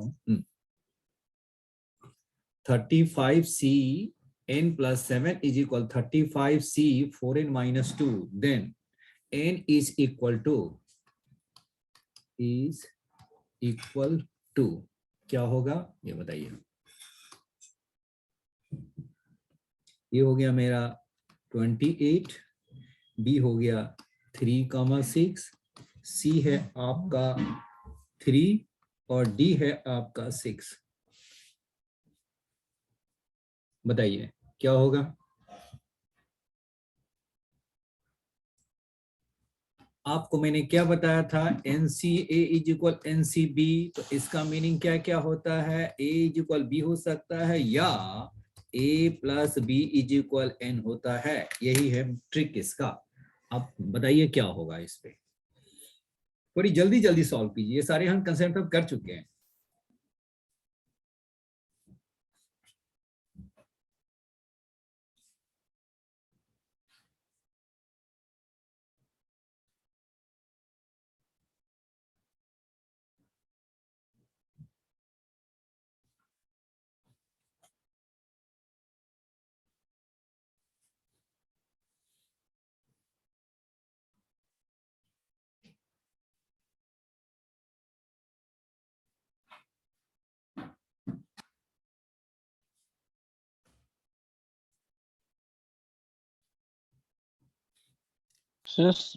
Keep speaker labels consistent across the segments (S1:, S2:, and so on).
S1: देता हूँ। 35c n plus 7 is equal 35c 4n minus 2. Then n is equal to क्या होगा ये बताइए। ये हो गया मेरा 28, बी हो गया 3,6, सी है आपका 3 और डी है आपका 6। बताइए क्या होगा। आपको मैंने क्या बताया था, NCA इज इक्वल NCB, तो इसका मीनिंग क्या क्या होता है, A इज इक्वल B हो सकता है या A plus B is equal N होता है। यही है ट्रिक इसका। आप बताइए क्या होगा इस पे, थोड़ी जल्दी जल्दी सॉल्व कीजिए, ये सारे हम कंसेप्ट अब कर चुके हैं।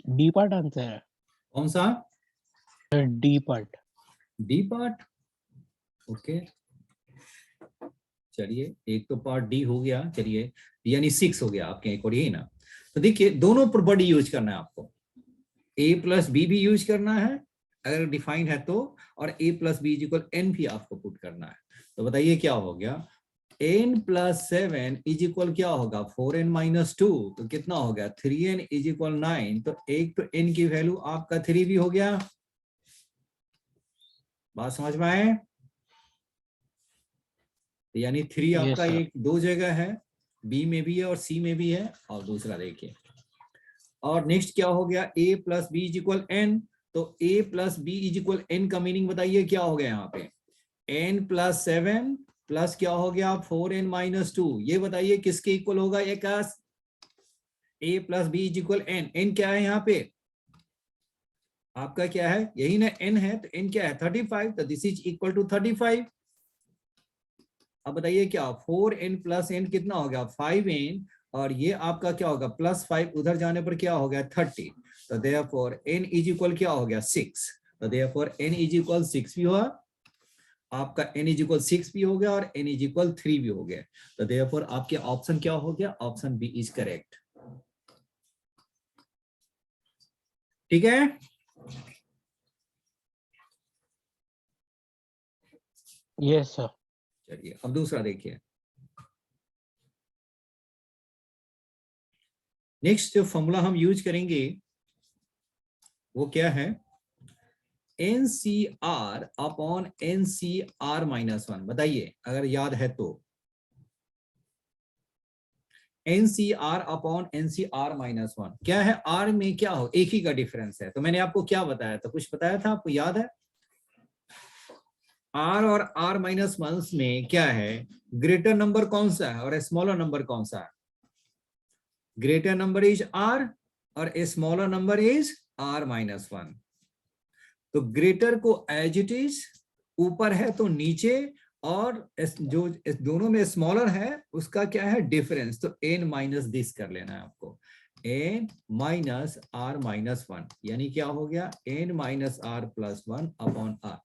S2: डी पार्ट आंसर है।
S1: कौन सा
S2: D part?
S1: D part, okay चलिए, एक तो पार्ट डी हो गया, चलिए यानी 6 हो गया आपके अकॉर्डिंग ना। तो देखिए दोनों प्रॉपर्टी यूज करना है आपको, a प्लस बी भी यूज करना है अगर डिफाइंड है तो, और a plus b is equal n भी आपको पुट करना है। तो बताइए क्या हो गया, n प्लस 7 इज इक्वल क्या होगा 4n माइनस 2, तो कितना हो गया 3n इज इक्वल 9। तो एक तो n की वैल्यू आपका 3 भी हो गया। बात समझ में आए, यानी 3 आपका एक दो जगह है, बी में भी है और सी में भी है। और दूसरा देखिए, और नेक्स्ट क्या हो गया a plus b is equal n, तो a plus b is equal n का मीनिंग बताइए क्या हो गया यहाँ पे, n प्लस 7 प्लस क्या हो गया 4n माइनस 2। ये बताइए किसके इक्वल होगा, एक a plus b is equal n। n क्या है यहाँ पे आपका, क्या है यही ना n है, तो n क्या है 35, तो दिस इज इक्वल टू 35। अब बताइए क्या 4n प्लस n कितना हो गया 5n, और ये आपका क्या होगा प्लस 5, उधर जाने पर क्या हो गया 30। तो देयरफॉर n इज इक्वल क्या हो गया 6। तो देयरफॉर n इज इक्वल 6 भी हुआ आपका, n इज इक्वल 6 भी हो गया और n इज इक्वल 3 भी हो गया। तो देयरफॉर आपके ऑप्शन क्या हो गया, ऑप्शन बी इज करेक्ट। ठीक है,
S2: यस सर।
S1: चलिए अब दूसरा देखिए। नेक्स्ट जो फॉर्मूला हम यूज करेंगे वो क्या है, NCR अपॉन NCR माइनस 1। बताइए अगर याद है तो, NCR अपॉन NCR माइनस 1 क्या है, R में क्या हो एक ही का डिफरेंस है। तो मैंने आपको क्या बताया था, कुछ बताया था आपको याद है, R और R माइनस 1 में क्या है, ग्रेटर नंबर कौन सा है और स्मॉलर नंबर कौन सा है। ग्रेटर नंबर इज R और smaller number is R minus 1। तो ग्रेटर को एज इट इज ऊपर है तो नीचे, और जो इस दोनों में स्मॉलर है उसका क्या है डिफरेंस, तो n माइनस दिस कर लेना है आपको, n माइनस r माइनस 1, यानी क्या हो गया n minus r plus 1 upon r।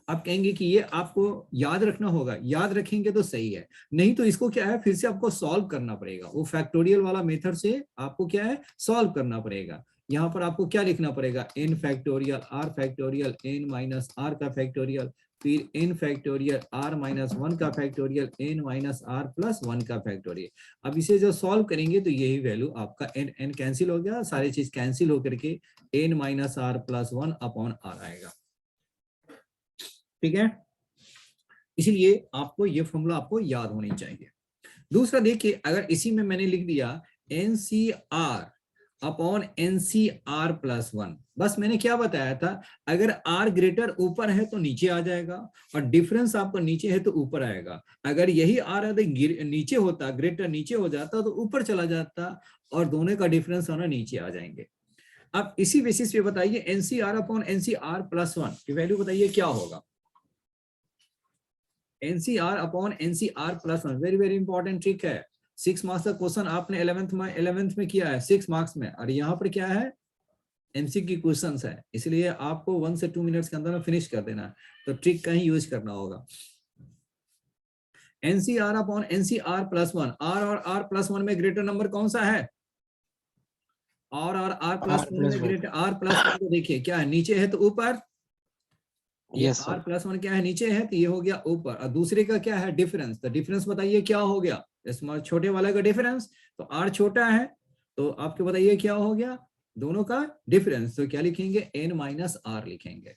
S1: आप कहेंगे कि ये आपको याद रखना होगा, याद रखेंगे तो सही है, नहीं तो इसको क्या है फिर से आपको सॉल्व करना पड़ेगा, वो फैक्टोरियल वाला मेथड से आपको क्या है सॉल्व करना पड़ेगा। यहाँ पर आपको क्या लिखना पड़ेगा, n factorial r factorial n minus r का फैक्टोरियल, फिर n फैक्टोरियल r माइनस 1 का factorial n minus r plus 1 का फैक्टोरियल। अब इसे जो सॉल्व करेंगे तो यही वैल्यू आपका n कैंसिल हो गया, सारी चीज कैंसिल होकर के n minus r plus 1 upon r आएगा। ठीक है, इसीलिए आपको ये फॉर्मूला आपको याद होनी चाहिए। दूसरा देखिए, अगर इसी में मैंने लिख दिया NCR अपॉन NCR प्लस 1। बस मैंने क्या बताया था, अगर R ग्रेटर ऊपर है तो नीचे आ जाएगा, और डिफरेंस आपका नीचे है तो ऊपर आएगा। अगर यही R नीचे होता, ग्रेटर नीचे हो जाता तो ऊपर चला जाता, और दोनों का डिफरेंस होना नीचे आ जाएंगे। अब इसी बेसिस पे बताइए NCR अपॉन NCR प्लस 1 की वैल्यू बताइए क्या होगा। NCR upon NCR plus 1 very very important trick है। 6 मार्क्स का क्वेश्चन आपने 11th में किया है 6 मार्क्स में, और यहाँ पर क्या है MCQ क्वेश्चंस है, इसलिए आपको 1 से 2 मिनट्स के अंदर में फिनिश कर देना है, तो ट्रिक का ही यूज करना होगा। NCR upon NCR plus 1, R और R प्लस 1 में ग्रेटर नंबर कौन सा है? और R प्लस
S2: R
S1: 1
S2: plus
S1: में
S2: 1.
S1: ग्रेटर, R प्लस 1 को देखिए क्या है, नीचे है तो ऊपर, ये
S2: Yes,
S1: R
S2: sir.
S1: प्लस 1 क्या है, नीचे है, तो ये हो गया ऊपर, और दूसरे का क्या है डिफरेंस, तो डिफरेंस बताइए क्या हो गया, इसमें छोटे वाला का डिफरेंस, तो R छोटा है, तो आपके बताइए क्या हो गया, दोनों का डिफरेंस, तो क्या लिखेंगे N माइनस R लिखेंगे।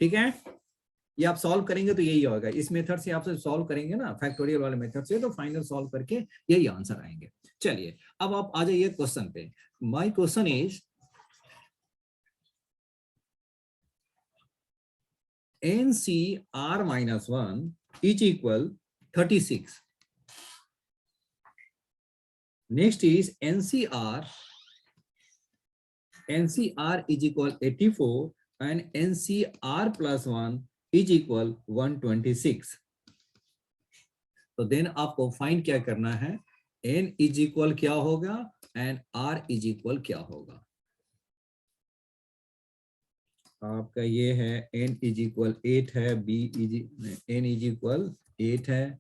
S1: ठीक है, ये आप सॉल्व करेंगे तो यही होगा, इस मेथड से आप सॉल्व करेंगे ना फैक्टोरियल वाले मेथड से, तो फाइनल सॉल्व करके यही आंसर आएंगे। चलिए अब आप आ जाइए क्वेश्चन पे। My question is NCR minus 1 is equal 36. Next is NCR is equal 84 and NCR plus 1 is equal 126. तो देन आपको फाइंड क्या करना है, N is equal क्या होगा एंड R is equal क्या होगा। आपका ये है N is equal 8 है, N is equal 8 है,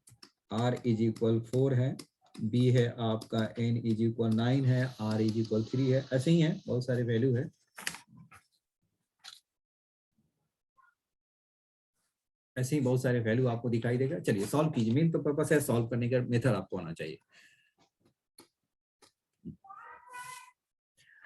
S1: R is equal 4 है, B है आपका N is equal 9 है, R is equal 3 है, ऐसे ही है, बहुत सारे वैल्यू है। ऐसे ही बहुत सारे वैल्यू आपको दिखाई देगा। चलिए सॉल्व कीजिए, मेन तो पर्पस है सॉल्व करने का मेथड आपको आना चाहिए।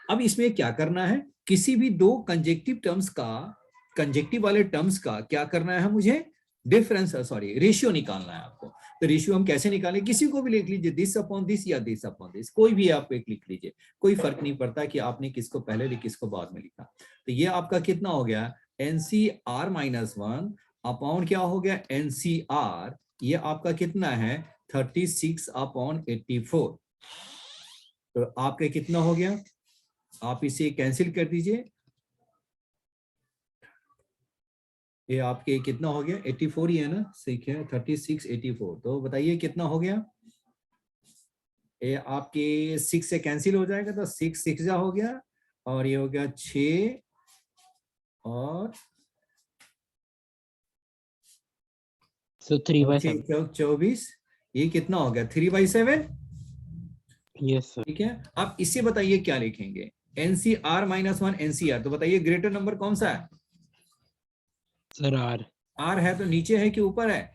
S1: अब इसमें क्या करना है, किसी भी दो कंजेक्टिव टर्म्स का, कंजेक्टिव वाले टर्म्स का क्या करना है मुझे, डिफरेंस सॉरी रेशियो निकालना है आपको। तो रेशियो हम कैसे निकालें, किसी को भी लिख लीजिए, दिस अपॉन दिस या दिस अपॉन दिस, कोई भी आप एक लिख लीजिए, कोई फर्क नहीं पड़ता कि आपने किसको पहले लिखा किसको बाद में लिखा। तो ये आपका कितना हो गया, NCR माइनस 1 अपॉन क्या हो गया NCR, ये आपका कितना है 36 अपॉन 84। तो आपके कितना हो गया, आप इसे कैंसिल कर दीजिए, ये आपके कितना हो गया 84 ही है ना, ठीक है 36 84, तो बताइए कितना हो गया, ये आपके 6 से कैंसिल हो जाएगा, तो 6 6 जा हो गया, और ये हो गया 6 और
S2: So 3/7.
S1: 24, ये कितना हो गया 3/7।
S2: Yes, sir.
S1: ठीक है, आप इससे बताइए क्या लिखेंगे, NCR माइनस 1 NCR, तो बताइए ग्रेटर नंबर कौन सा है,
S2: Sir, R.
S1: R है तो नीचे है कि ऊपर है,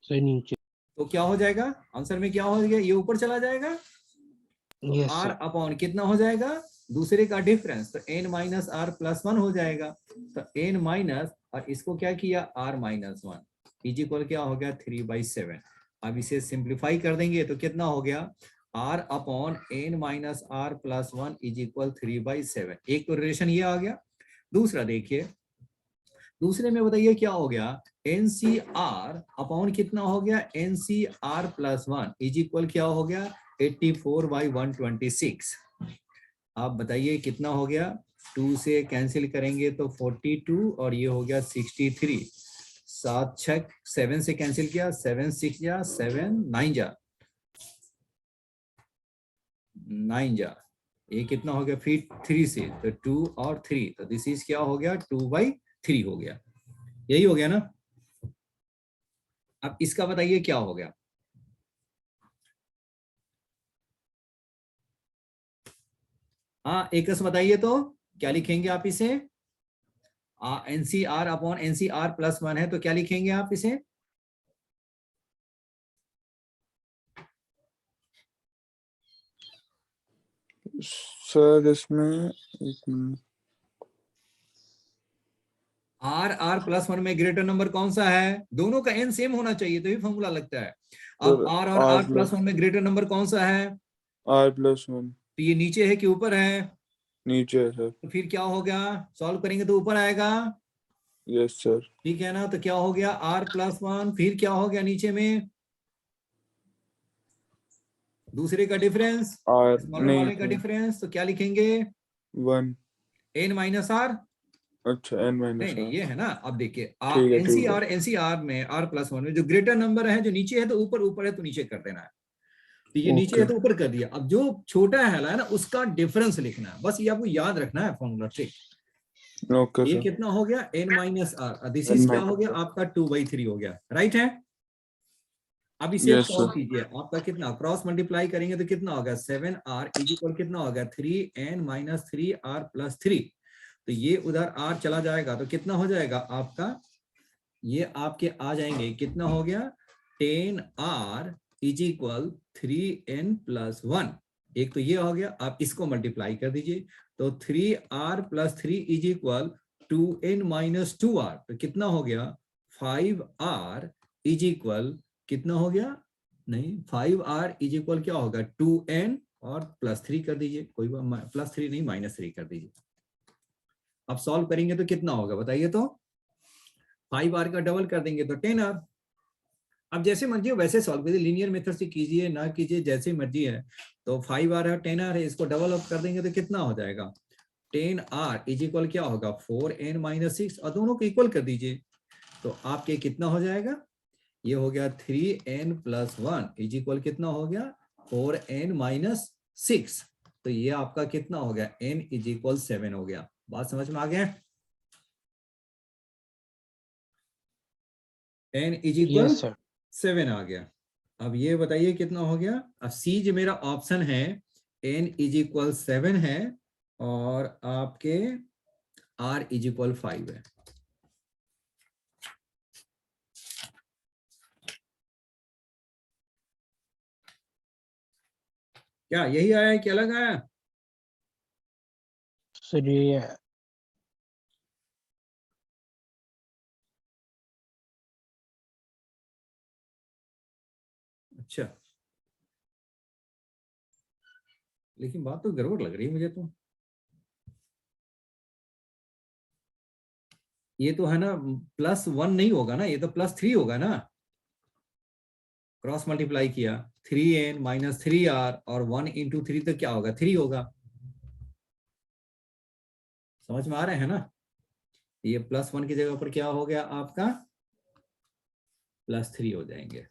S2: So नीचे.
S1: तो क्या हो जाएगा आंसर में, क्या हो गया ये ऊपर चला जाएगा, तो
S2: Yes,
S1: R
S2: sir.
S1: अपॉन कितना हो जाएगा, दूसरे का डिफरेंस, तो N माइनस R प्लस 1 हो जाएगा, तो N माइनस और इसको क्या किया R माइनस 1 इज इक्वल क्या हो गया 3/7। अब इसे सिंप्लीफाई कर देंगे तो कितना हो गया, R upon N minus R plus 1 is equal 3/7। एक तो रिलेशन ये आ गया। दूसरा देखिए, दूसरे में बताइए क्या हो गया, NCR अपॉन कितना हो गया NCR प्लस 1 इज इक्वल क्या हो गया 84/126। आप बताइए कितना हो गया, 2 से कैंसिल करेंगे तो 42 और ये हो गया 63, 7 6 7 से कैंसिल किया, 7 6 जा 7 9 जा 9 जा, ये कितना हो गया फिर 3 से, तो 2 और 3, तो दिस इज क्या हो गया 2/3 हो गया, यही हो गया ना। अब इसका बताइए क्या हो गया, हाँ एक बताइए तो क्या लिखेंगे आप इसे, NCR अपॉन NCR प्लस 1 है तो क्या लिखेंगे आप इसे,
S3: सर इसमें एक मिनट,
S1: R प्लस 1 में ग्रेटर नंबर कौन सा है, दोनों का N सेम होना चाहिए तो ये फॉर्मूला लगता है। अब R और R प्लस 1 में ग्रेटर नंबर कौन सा है,
S3: R+1,
S1: तो ये नीचे है कि ऊपर है?
S3: नीचे है सर।
S1: तो फिर क्या हो गया, सॉल्व करेंगे तो ऊपर आएगा,
S3: यस सर।
S1: ठीक है ना। तो क्या हो गया r+1, फिर क्या हो गया नीचे में दूसरे का डिफरेंस,
S3: आर
S1: स्मॉलर वाले का
S3: नहीं
S1: डिफरेंस, तो क्या लिखेंगे
S3: 1।
S1: n minus r.
S3: अच्छा n
S1: नहीं
S3: माइनस
S1: नहीं
S3: आर।
S1: ये है ना, अब देखिए
S3: ठीक है ठीक है।
S1: एनसीआर में r+1 में जो ग्रेटर नंबर है, जो नीचे है तो ऊपर, ऊपर है तो नीचे कर देना है। तो ये नीचे
S3: ओके
S1: है तो ऊपर कर दिया। अब जो छोटा है ना उसका डिफरेंस लिखना है, बस ये आपको याद रखना है फॉर्मूला ट्रिक।
S3: ओके
S1: ये
S3: सर।
S1: कितना हो गया n minus r, this
S3: n
S1: is क्या हो
S3: माइनस
S1: गया आपका 2/3 हो गया, राइट है। अब इसे
S3: यस
S1: सॉल्व
S3: सर।
S1: कीजिए, आपका कितना क्रॉस मल्टीप्लाई करेंगे तो कितना होगा 7r इज इक्वल कितना होगा 3n माइनस 3r प्लस 3। तो ये उधर r चला जाएगा तो कितना हो जाएगा आपका, ये आपके आ जाएंगे, कितना हो गया 10r is equal 3n plus 1। एक तो ये हो गया, आप इसको मल्टीप्लाई कर दीजिए तो 3r plus 3 is equal 2n minus 2r। तो कितना हो गया 5r इज इक्वल कितना हो गया, नहीं 5r इज इक्वल क्या होगा 2n और प्लस 3 कर दीजिए, कोई प्लस 3 नहीं माइनस 3 कर दीजिए। अब सॉल्व करेंगे तो कितना होगा बताइए, तो 5r का डबल कर देंगे तो 10r। अब जैसे मर्जी हो वैसे सॉल्व कीजिए, लीनियर मेथड से कीजिए ना कीजिए जैसे मर्जी है। तो 5r है 10r है, इसको डबल अप कर देंगे तो कितना हो जाएगा 10r इज इक्वल क्या होगा 4n माइनस 6, और दोनों को इक्वल कर दीजिए तो आपके कितना हो जाएगा, ये हो गया 3n प्लस 1 इज इक्वल कितना हो गया 4n माइनस 6। तो ये आपका कितना हो गया n इज इक्वल 7 हो गया। बात समझ में आ गया, n is equal
S2: Yes, sir.
S1: 7 आ गया। अब ये बताइए कितना हो गया, अब सी जो मेरा ऑप्शन है n इज इक्वल 7 है और आपके r इज इक्वल 5 है। क्या यही आया है कि अलग आया?
S2: Sir, ये
S1: अच्छा, लेकिन बात तो गड़बड़ लग रही है मुझे तो। ये तो है ना +1 नहीं होगा ना, ये तो +3 होगा ना। क्रॉस मल्टीप्लाई किया 3n माइनस 3r और 1 इंटू 3 तो क्या होगा 3 होगा। समझ में आ रहे हैं ना, ये +1 की जगह पर क्या हो गया आपका +3 हो जाएंगे।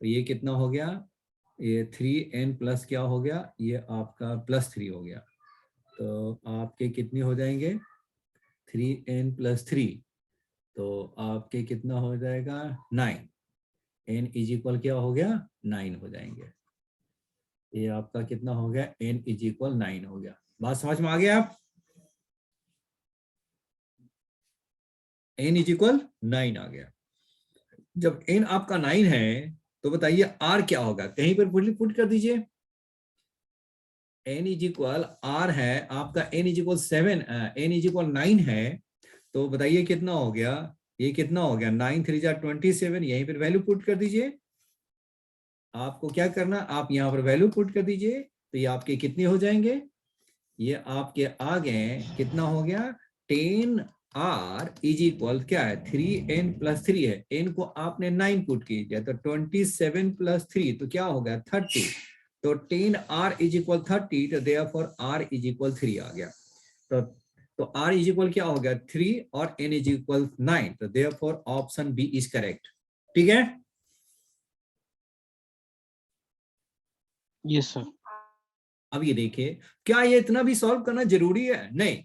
S1: तो ये कितना हो गया, ये 3n प्लस क्या हो गया, ये आपका +3 हो गया। तो आपके कितने हो जाएंगे 3n प्लस 3, तो आपके कितना हो जाएगा 9। n इज इक्वल क्या हो गया 9 हो जाएंगे। ये आपका कितना हो गया n इज इक्वल 9 हो गया। बात समझ में आ गया आप, n इज इक्वल 9 आ गया। जब n आपका 9 है तो बताइए r क्या होगा, कहीं पर पुट कर दीजिए। n इज इक्वल r है आपका, n is equal 7, n is equal 9 है, तो बताइए कितना हो गया, ये कितना हो गया 9 3 जा 27, यहीं पर वैल्यू पुट कर दीजिए। आपको क्या करना, आप यहाँ पर वैल्यू पुट कर दीजिए तो ये आपके कितने हो जाएंगे, ये आपके आ गए कितना हो गया 10r इज इक्वल क्या है 3n प्लस 3 है, n को आपने 9 पुट कीजिए तो 27 प्लस 3 तो क्या हो गया 30। तो 10r इज इक्वल 30, तो देयरफॉर r इज इक्वल 3 आ गया। तो r इज इक्वल क्या हो गया 3 और n इज इक्वल 9, तो therefore option B is correct. ठीक है,
S2: yes, sir.
S1: अब ये देखिए क्या ये इतना भी सॉल्व करना जरूरी है, नहीं,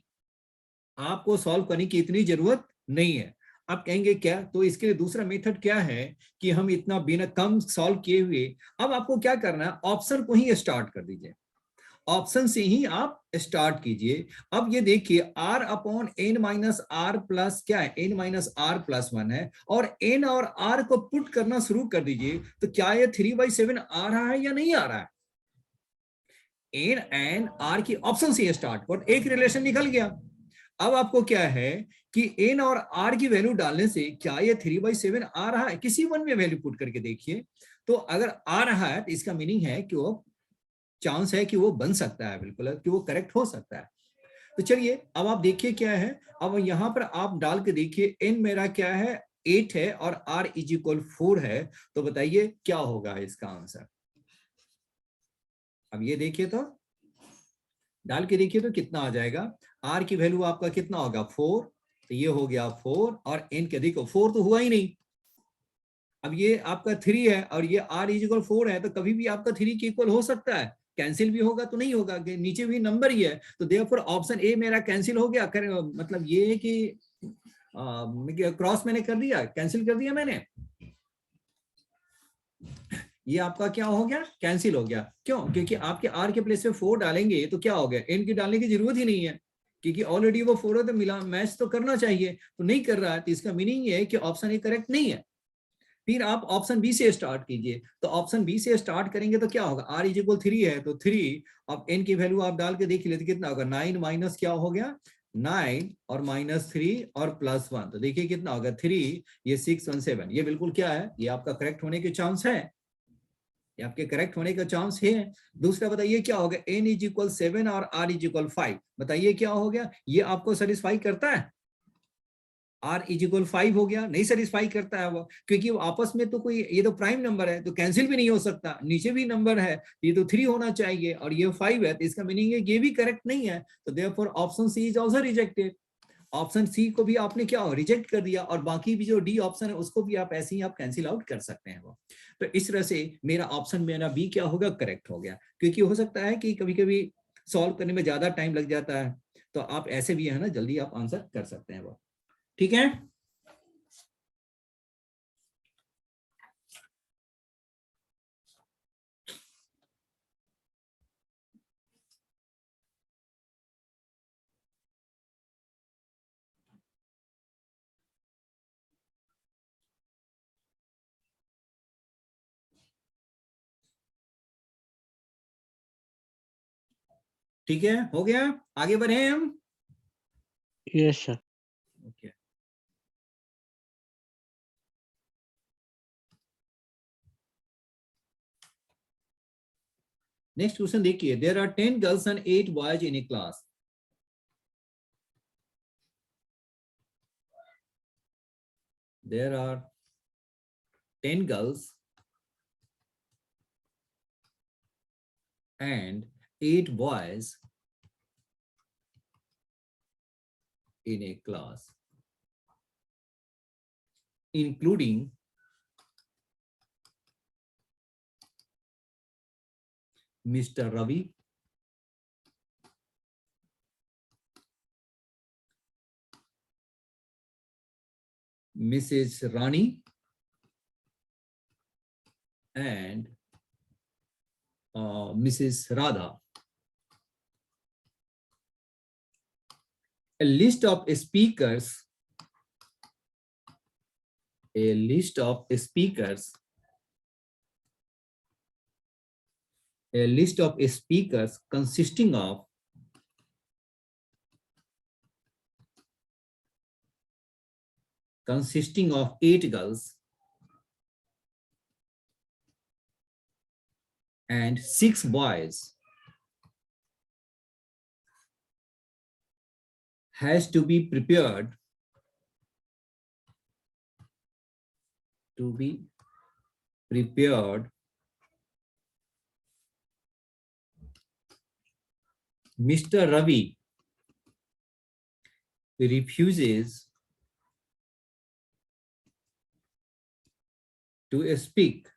S1: आपको सॉल्व करने की इतनी जरूरत नहीं है। आप कहेंगे क्या, तो इसके लिए दूसरा मेथड क्या है कि हम इतना बिना कम सॉल्व किए हुए, अब आपको क्या करना है ऑप्शन को ही स्टार्ट कर दीजिए, ऑप्शन से ही आप स्टार्ट कीजिए। अब ये देखिए r upon n minus r plus क्या है n माइनस आर प्लस 1 है, और n और r को पुट करना शुरू कर दीजिए तो क्या ये 3/7 आ रहा है या नहीं आ रहा है। n एंड r की ऑप्शन से स्टार्ट कर, एक रिलेशन निकल गया। अब आपको क्या है कि n और r की वैल्यू डालने से क्या ये 3/7 आ रहा है, किसी वन में वैल्यू पुट करके देखिए तो अगर आ रहा है तो इसका मीनिंग है कि वो चांस है कि वो बन सकता है, बिल्कुल कि वो करेक्ट हो सकता है। तो चलिए अब आप देखिए क्या है, अब यहाँ पर आप डाल के देखिए n मेरा क्या है 8 है और r इज इक्वल 4 है, तो बताइए क्या होगा इसका आंसर। अब ये देखिए तो डाल के देखिए तो कितना आ जाएगा, r की वैल्यू आपका कितना होगा 4, तो ये हो गया 4 और n के देखो 4 तो हुआ ही नहीं। अब ये आपका 3 है और ये r इज इक्वल 4 है, तो कभी भी आपका 3 के इक्वल हो सकता है, कैंसिल भी होगा तो नहीं होगा, नीचे भी नंबर ही है, तो देयरफॉर ऑप्शन ए मेरा कैंसिल हो गया। मतलब ये है कि क्रॉस मैंने कर दिया, कैंसिल कर दिया मैंने, ये आपका क्या हो गया, कैंसिल हो गया। क्यों? क्योंकि आपके आर के प्लेस पे 4 डालेंगे तो क्या हो गया, एन की डालने की जरूरत ही नहीं है, क्योंकि ऑलरेडी वो 4 है तो मिला मैच तो करना चाहिए, तो नहीं कर रहा है, तो इसका मीनिंग ये है कि ऑप्शन ए करेक्ट नहीं है। फिर आप ऑप्शन बी से स्टार्ट कीजिए, तो ऑप्शन बी से स्टार्ट करेंगे तो क्या होगा, आर इज इक्वल 3 है तो 3, अब एन की वैल्यू आप डाल के देख लेते कितना होगा, 9 माइनस क्या हो गया 9 और -3 और +1, तो देखिए कितना होगा 3, ये 6 1 7, ये बिल्कुल क्या है, ये आपका करेक्ट होने के चांस है, ये आपके करेक्ट होने का चांस है। दूसरा बताइए क्या होगा, n इज इक्वल 7 और r इज इक्वल 5, बताइए क्या हो गया, ये आपको सेटिस्फाई करता है, r इज इक्वल 5 हो गया, नहीं सेटिस्फाई करता है वो, क्योंकि वो आपस में तो कोई, ये तो प्राइम नंबर है तो कैंसिल भी नहीं हो सकता, नीचे भी नंबर है, ये तो 3 होना चाहिए और ये 5 है, तो इसका मीनिंग है ये भी करेक्ट नहीं है, तो therefore option C is also rejected. Option C को भी आपने क्या रिजेक्ट कर दिया, और बाकी भी जो डी ऑप्शन है उसको भी आप ऐसे ही आप कैंसिल आउट कर सकते हैं वो। तो इस तरह से मेरा ऑप्शन मेरा बी क्या होगा, करेक्ट हो गया, क्योंकि हो सकता है कि कभी कभी सॉल्व करने में ज्यादा टाइम लग जाता है, तो आप ऐसे भी है ना जल्दी आप आंसर कर सकते हैं वो। ठीक है, ठीक है, हो गया, आगे बढ़े हम।
S2: Yes, sir.
S1: Okay, next question देखिए, there are 10 girls and 8 boys in a class, there are 10 girls and 8 boys in a class, including Mr. Ravi, Mrs. Rani, and Mrs. Radha. A list of speakers, a list of speakers, a list of speakers consisting of consisting of 8 girls and 6 boys has to be prepared Mr. Ravi refuses to speak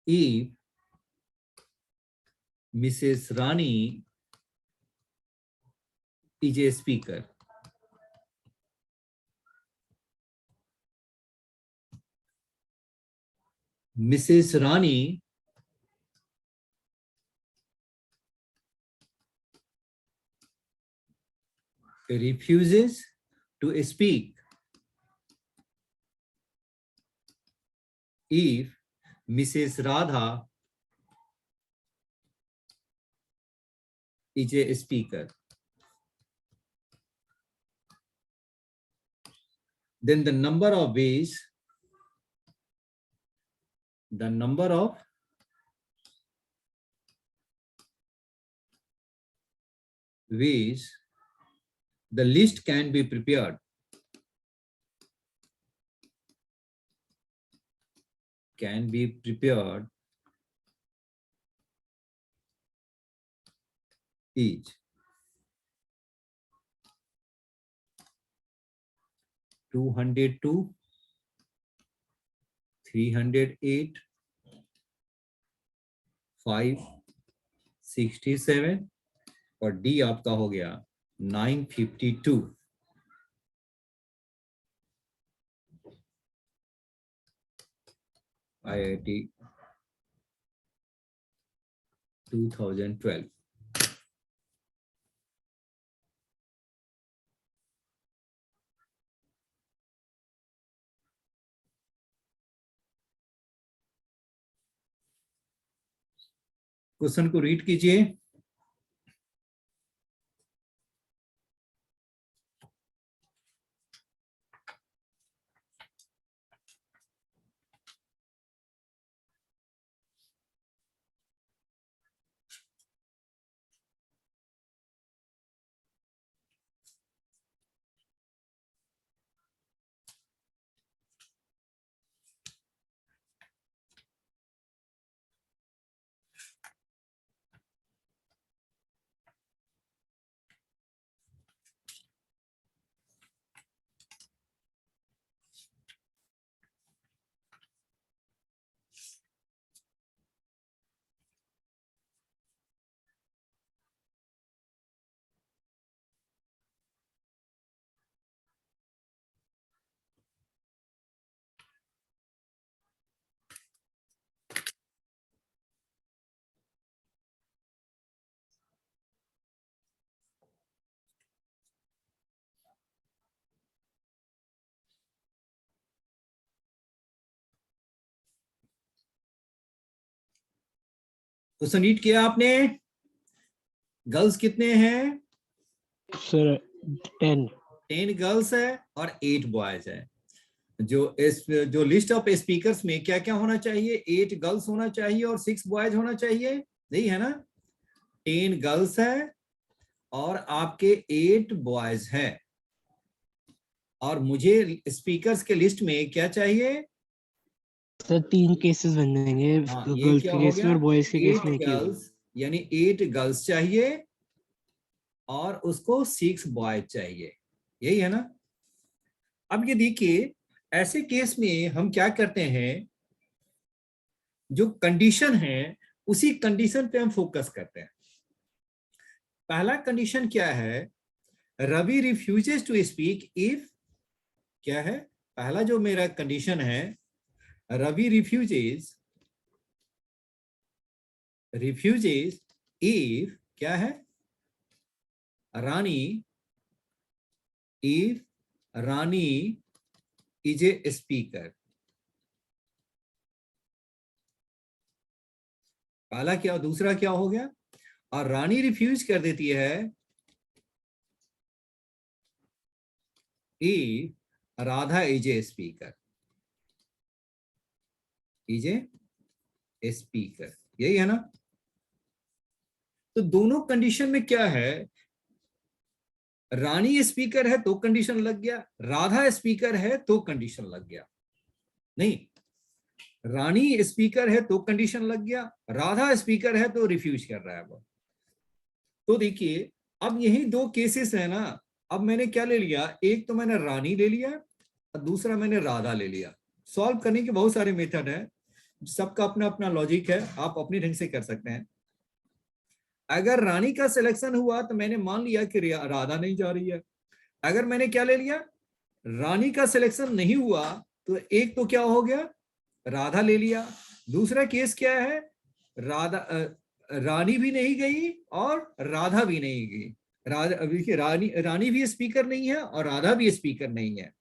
S1: if Mrs. Rani is a speaker. Mrs. Rani refuses to speak if Mrs. Radha is a speaker. Then the number of ways the number of ways the list can be prepared is 202, 308, 567 और D आपका हो गया 952। IIT 2012। Question को read कीजिए। Question read किया आपने? Girls कितने हैं?
S2: सर 10।
S1: 10 गर्ल्स है और 8 बॉयज है। जो लिस्ट ऑफ स्पीकर्स में क्या क्या होना चाहिए? 8 गर्ल्स होना चाहिए और 6 बॉयज होना चाहिए, नहीं है ना? 10 गर्ल्स है और आपके 8 बॉयज है। और मुझे स्पीकर्स के लिस्ट में क्या चाहिए?
S2: सर 3 केसेस बन जाएंगे,
S1: हाँ, ये
S2: गर्ल्स
S1: क्या
S2: के
S1: हो
S2: केस
S1: गया?
S2: में और बॉयज के केस
S1: 8
S2: में एक ही होगा।
S1: गर्ल्स यानी 8 गर्ल्स चाहिए और उसको 6 बॉयज चाहिए, यही है ना? अब ये देखिए, ऐसे केस में हम क्या करते हैं, जो कंडीशन है उसी कंडीशन पे हम फोकस करते हैं। पहला कंडीशन क्या है? Ravi refuses to speak if, क्या है पहला जो मेरा कंडीशन है? रवि रिफ्यूजेस इफ, क्या है? Rani, if Rani is a speaker. पहला क्या, दूसरा क्या हो गया? और रानी रिफ्यूज कर देती है if Radha is a speaker, is a speaker, यही है ना? तो दोनों कंडीशन में क्या है? रानी स्पीकर है तो कंडीशन लग गया, राधा स्पीकर है तो कंडीशन लग गया। नहीं, रानी स्पीकर है तो कंडीशन लग गया, राधा स्पीकर है तो रिफ्यूज कर रहा है वो। तो देखिए, अब यही 2 केसेस है ना। अब मैंने क्या ले लिया? एक तो मैंने रानी ले लिया और दूसरा मैंने राधा ले लिया। सॉल्व करने के बहुत सारे मेथड है, सबका अपना अपना लॉजिक है, आप अपने ढंग से कर सकते हैं। अगर रानी का सिलेक्शन हुआ तो मैंने मान लिया कि राधा नहीं जा रही है। अगर मैंने क्या ले लिया, रानी का सिलेक्शन नहीं हुआ, तो एक तो क्या हो गया, राधा ले लिया। दूसरा केस क्या है, रानी भी नहीं गई और राधा भी नहीं गई। रानी भी स्पीकर नहीं है और राधा भी स्पीकर नहीं है।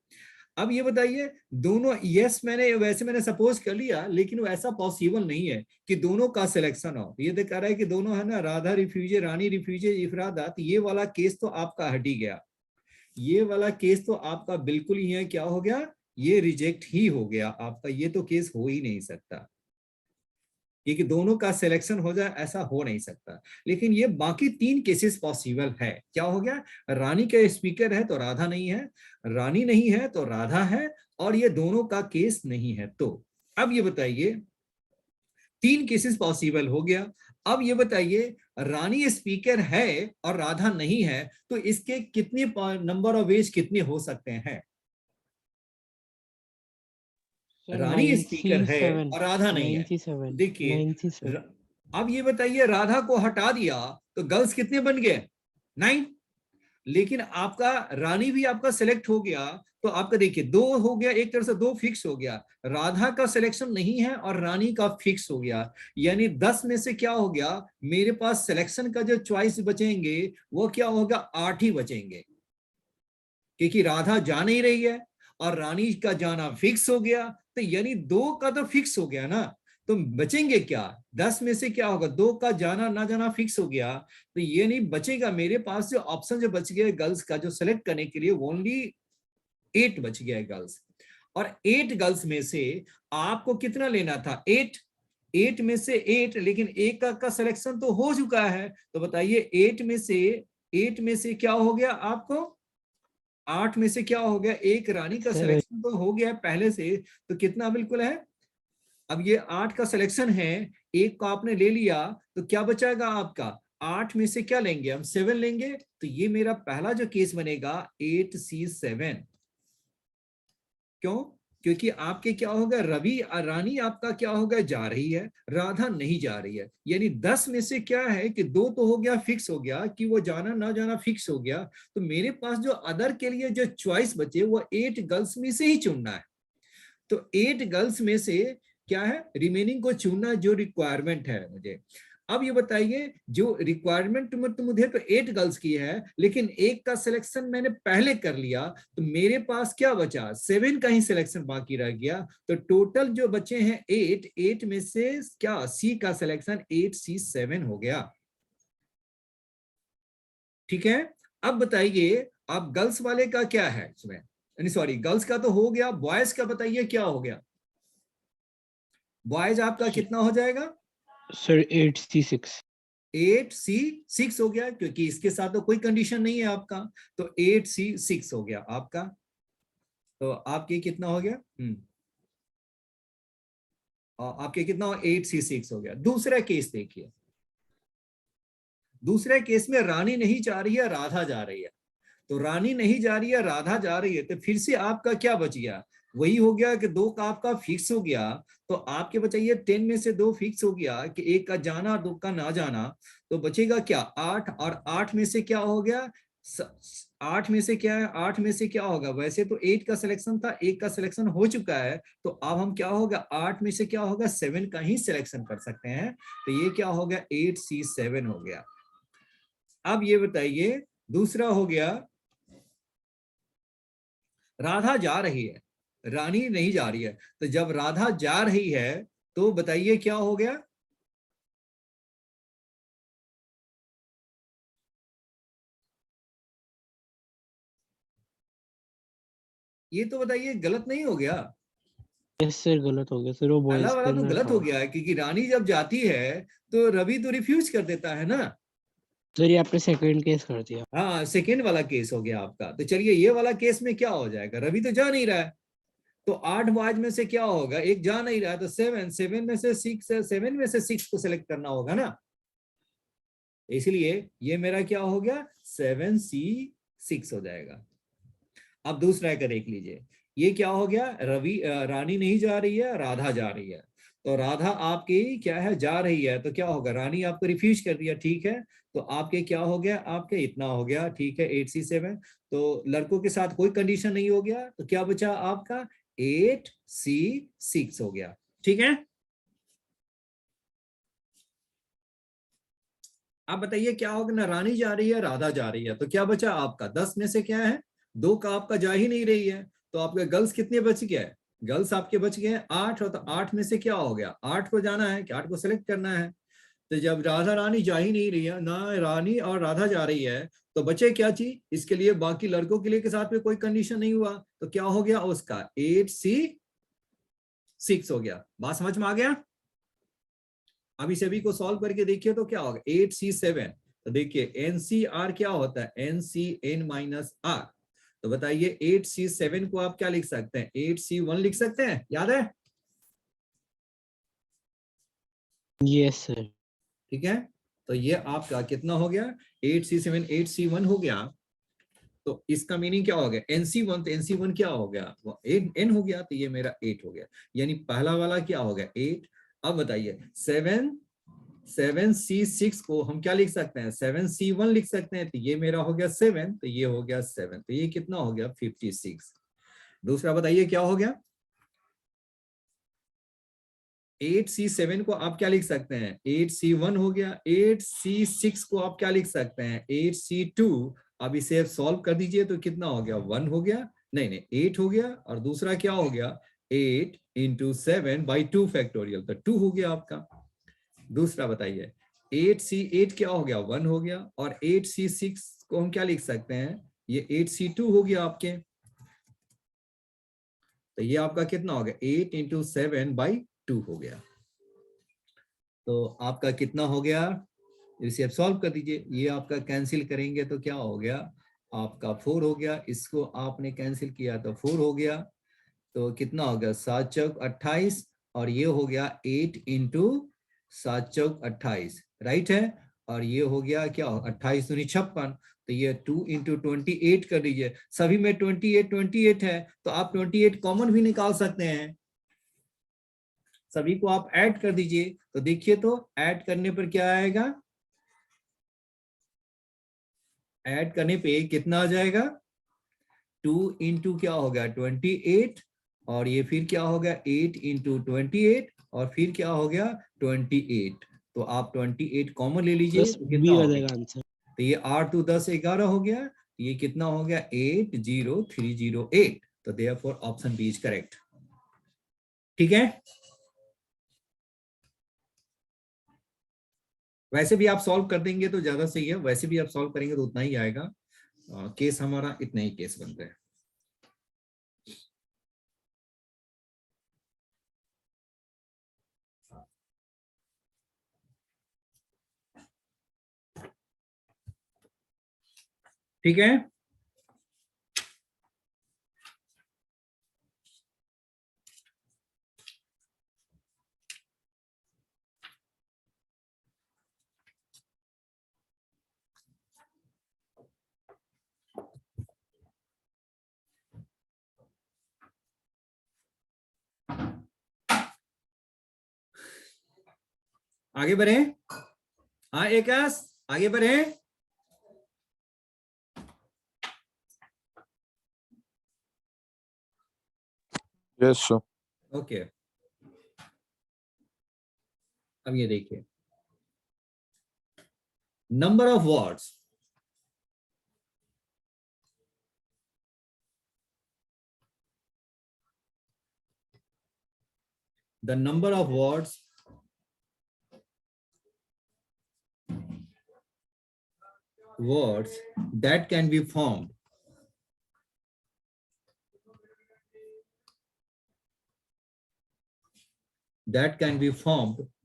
S1: अब ये बताइए, दोनों, यस वैसे मैंने सपोज कर लिया, लेकिन वो ऐसा पॉसिबल नहीं है कि दोनों का सिलेक्शन हो। ये दिखा रहा है कि दोनों है ना, Radha refuse, Rani refuse, if Radha, तो ये वाला केस तो आपका हट ही गया। ये वाला केस तो आपका बिल्कुल ही है, क्या हो गया, ये रिजेक्ट ही हो गया आपका, ये तो केस हो ही नहीं सकता। क्योंकि दोनों का सिलेक्शन हो जाए ऐसा हो नहीं सकता। लेकिन ये बाकी 3 केसेस पॉसिबल है। क्या हो गया, रानी का स्पीकर है तो राधा नहीं है, रानी नहीं है तो राधा है, और ये दोनों का केस नहीं है। तो अब ये बताइए 3 केसेस पॉसिबल हो गया। अब ये बताइए रानी स्पीकर है और राधा नहीं है, तो इसके कितने नंबर ऑफ वेज कितने हो सकते हैं? रानी स्पीकर है
S2: 97
S1: और राधा नहीं है।
S2: 97
S1: देखिए
S2: 97
S1: अब ये बताइए राधा को हटा दिया तो गर्ल्स कितने बन गए? 9। लेकिन आपका रानी भी आपका सिलेक्ट हो गया, तो आपका देखिए 2 हो गया, एक तरह से 2 फिक्स हो गया। राधा का सिलेक्शन नहीं है और रानी का फिक्स हो गया। यानी 10 में से क्या हो गया, मेरे पास सिलेक्शन का जो चॉइस बचेंगे वो क्या होगा, 8 ही बचेंगे, क्योंकि राधा जा नहीं रही है और रानी का जाना फिक्स हो गया। तो यानी 2 का तो फिक्स हो गया ना, तो बचेंगे क्या, 10 में से क्या होगा, 2 का जाना ना जाना फिक्स हो गया। तो ये नहीं बचेगा, मेरे पास जो ऑप्शन जो बच गया गर्ल्स का जो सेलेक्ट करने के लिए ओनली 8 बच गया है गर्ल्स। और 8 गर्ल्स में से आपको कितना लेना था, 8 में से 8, लेकिन एक का सिलेक्शन तो हो चुका है। तो बताइए 8 में से क्या हो गया आपको, 8 में से क्या हो गया, एक रानी का
S2: 7
S1: सिलेक्शन तो हो गया पहले से, तो कितना बिल्कुल है। अब ये 8 का सिलेक्शन है, एक को आपने ले लिया, तो क्या बचाएगा आपका, 8 में से क्या लेंगे हम, 7 लेंगे। तो ये मेरा पहला जो केस बनेगा 8C7। क्यों, क्योंकि आपके क्या होगा, रवि और रानी आपका क्या होगा, जा रही है, राधा नहीं जा रही है। यानी 10 में से क्या है कि 2 तो हो गया, फिक्स हो गया कि वो जाना ना जाना फिक्स हो गया। तो मेरे पास जो अदर के लिए जो चॉइस बचे वो 8 गर्ल्स में से ही चुनना है। तो 8 गर्ल्स में से क्या है, रिमेनिंग को चुनना जो रिक्वायरमेंट है मुझे। अब ये बताइए जो रिक्वायरमेंट मुझे तो 8 गर्ल्स की है, लेकिन एक का सिलेक्शन मैंने पहले कर लिया, तो मेरे पास क्या बचा, 7 का ही सिलेक्शन बाकी रह गया। तो टोटल जो बचे हैं 8 में से क्या सी का सिलेक्शन 8C7 हो गया। ठीक है, अब बताइए आप गर्ल्स वाले का क्या है इसमें, सॉरी गर्ल्स का तो हो गया, बॉयज का बताइए क्या हो गया। बॉयज आपका कितना हो जाएगा,
S2: सर 8C6
S1: 8C6 हो गया, क्योंकि इसके साथ तो कोई कंडीशन नहीं है आपका। तो 8C6 हो गया आपका। तो आपके कितना हो गया, आपके कितना हो, 8C6 हो गया। दूसरा केस देखिए, दूसरे केस में रानी नहीं जा रही है, राधा जा रही है। तो रानी नहीं जा रही है, राधा जा रही है, तो फिर से आपका क्या बच गया, वही हो गया कि 2 का आपका फिक्स हो गया। तो आपके बचाइए 10 में से 2 फिक्स हो गया कि एक का जाना 2 का ना जाना। तो बचेगा क्या 8, और 8 में से क्या हो गया, 8 में से क्या है, 8 में से क्या होगा, वैसे तो 8 का सिलेक्शन था, एक का सिलेक्शन हो चुका है। तो अब हम क्या होगा, 8 में से क्या होगा, 7 का ही सिलेक्शन कर सकते हैं। तो ये क्या हो गया, 8C7 हो गया। अब ये बताइए दूसरा हो गया, राधा जा रही है, रानी नहीं जा रही है। तो जब राधा जा रही है तो बताइए क्या हो गया, ये तो बताइए गलत नहीं हो गया,
S2: यस सर गलत हो गया सर, वो
S1: पहला
S2: बॉयज के
S1: वाला तो
S2: अंदर
S1: गलत
S2: था।
S1: हो गया है, क्योंकि रानी जब जाती है तो रवि तो रिफ्यूज कर देता है ना।
S2: सर ये आपने सेकंड केस कर दिया।
S1: हाँ सेकेंड वाला केस हो गया आपका। तो चलिए ये वाला केस में क्या हो जाएगा, रवि तो जा नहीं रहा है, तो 8 बॉयज में से क्या होगा, एक जा नहीं रहा है, तो 7 में से 6, 7 में से 6 को सिलेक्ट करना होगा ना। इसलिए ये मेरा क्या हो गया, 7C6 हो जाएगा। अब दूसरा का देख लीजिए, ये क्या हो गया, रानी नहीं जा रही है, राधा जा रही है। तो राधा आपकी क्या है, जा रही है, तो क्या होगा, रानी आपको रिफ्यूज कर दिया, ठीक है। तो आपके क्या हो गया, आपके इतना हो गया, ठीक है 8C7। तो लड़कों के साथ कोई कंडीशन नहीं हो गया, तो क्या बचा आपका 8C6 हो गया। ठीक है, आप बताइए क्या होगा ना, रानी जा रही है, राधा जा रही है, तो क्या बचा आपका, 10 में से क्या है, 2 का आपका जा ही नहीं रही है। तो आपके गर्ल्स कितने बच गए, गर्ल्स आपके बच गए 8। और तो 8 में से क्या हो गया, 8 को जाना है कि 8 को सिलेक्ट करना है। तो जब राधा रानी जा ही नहीं रही है ना, रानी और राधा जा रही है, तो बचे क्या चीज, इसके लिए बाकी लड़कों के लिए के साथ में कोई कंडीशन नहीं हुआ, तो क्या हो गया उसका 8C6 हो गया। बात समझ में आ गया। अभी सभी को सॉल्व करके देखिए तो क्या होगा 8C7। तो देखिए NCR क्या होता है, NCN माइनस R। तो बताइए 8C7 को आप क्या लिख सकते हैं, 8C1 लिख सकते हैं, याद है?
S2: Yes sir.
S1: ठीक है, तो ये आपका कितना हो गया, 8C7 8C1 हो गया। तो इसका मीनिंग क्या हो गया, NC1, तो NC1 क्या हो गया, वो N हो गया, तो ये मेरा 8 हो गया। यानी पहला वाला क्या हो गया 8। अब बताइए 7C6 को हम क्या लिख सकते हैं, 7C1 लिख सकते हैं, तो ये मेरा हो गया 7, तो ये हो गया 7, तो ये कितना हो गया 56। दूसरा बताइए क्या हो गया, 8C7 को आप क्या लिख सकते हैं, 8C1 हो गया। 8C6 को आप क्या लिख सकते हैं, 8C2। अब इसे सॉल्व कर दीजिए तो कितना हो गया, 1 हो गया, नहीं 8 हो गया। और दूसरा क्या हो गया, 8 × 7 / 2 फैक्टोरियल, तो 2 हो गया आपका। दूसरा बताइए 8C8 क्या हो गया, 1 हो गया। और 8C6 को हम क्या लिख सकते हैं, ये 8C2 हो गया आपके। तो ये आपका कितना हो गया, 8 × 7 / 2 हो गया। तो आपका कितना हो गया, इसे आप सॉल्व कर दीजिए। ये आपका कैंसिल करेंगे तो क्या हो गया, आपका 4 हो गया। इसको आपने कैंसिल किया तो 4 हो गया। तो कितना हो गया, 7 चौक 28, और ये हो गया 8 × 7 चौक 28, राइट है। और ये हो गया क्या, 28 दूनी 56। तो ये 2 × 28 कर दीजिए। सभी में 28 है, तो आप 28 कॉमन भी निकाल सकते हैं। सभी को आप ऐड कर दीजिए, तो देखिए तो ऐड करने पर क्या आएगा, ऐड करने पे कितना आ जाएगा, 2 × क्या हो गया 28, और ये फिर क्या हो गया 8 × 28, और फिर क्या हो गया 28। तो आप 28 कॉमन ले लीजिए,
S2: बस
S1: तो
S2: बी
S1: कितना
S2: आ
S1: हो गया,
S2: जाएगा आंसर।
S1: तो ये 8 × 10 11 हो गया। ये कितना हो गया 80308। तो therefore option B is correct. ठीक है, वैसे भी आप सॉल्व कर देंगे तो ज्यादा सही है, वैसे भी आप सॉल्व करेंगे तो उतना ही आएगा। केस हमारा इतना ही केस बनता है। ठीक है, आगे बढ़े। हाँ एकास, आगे बढ़े।
S3: Yes, sir.
S1: ओके, अब ये देखिए, number of words, the number of words that can be formed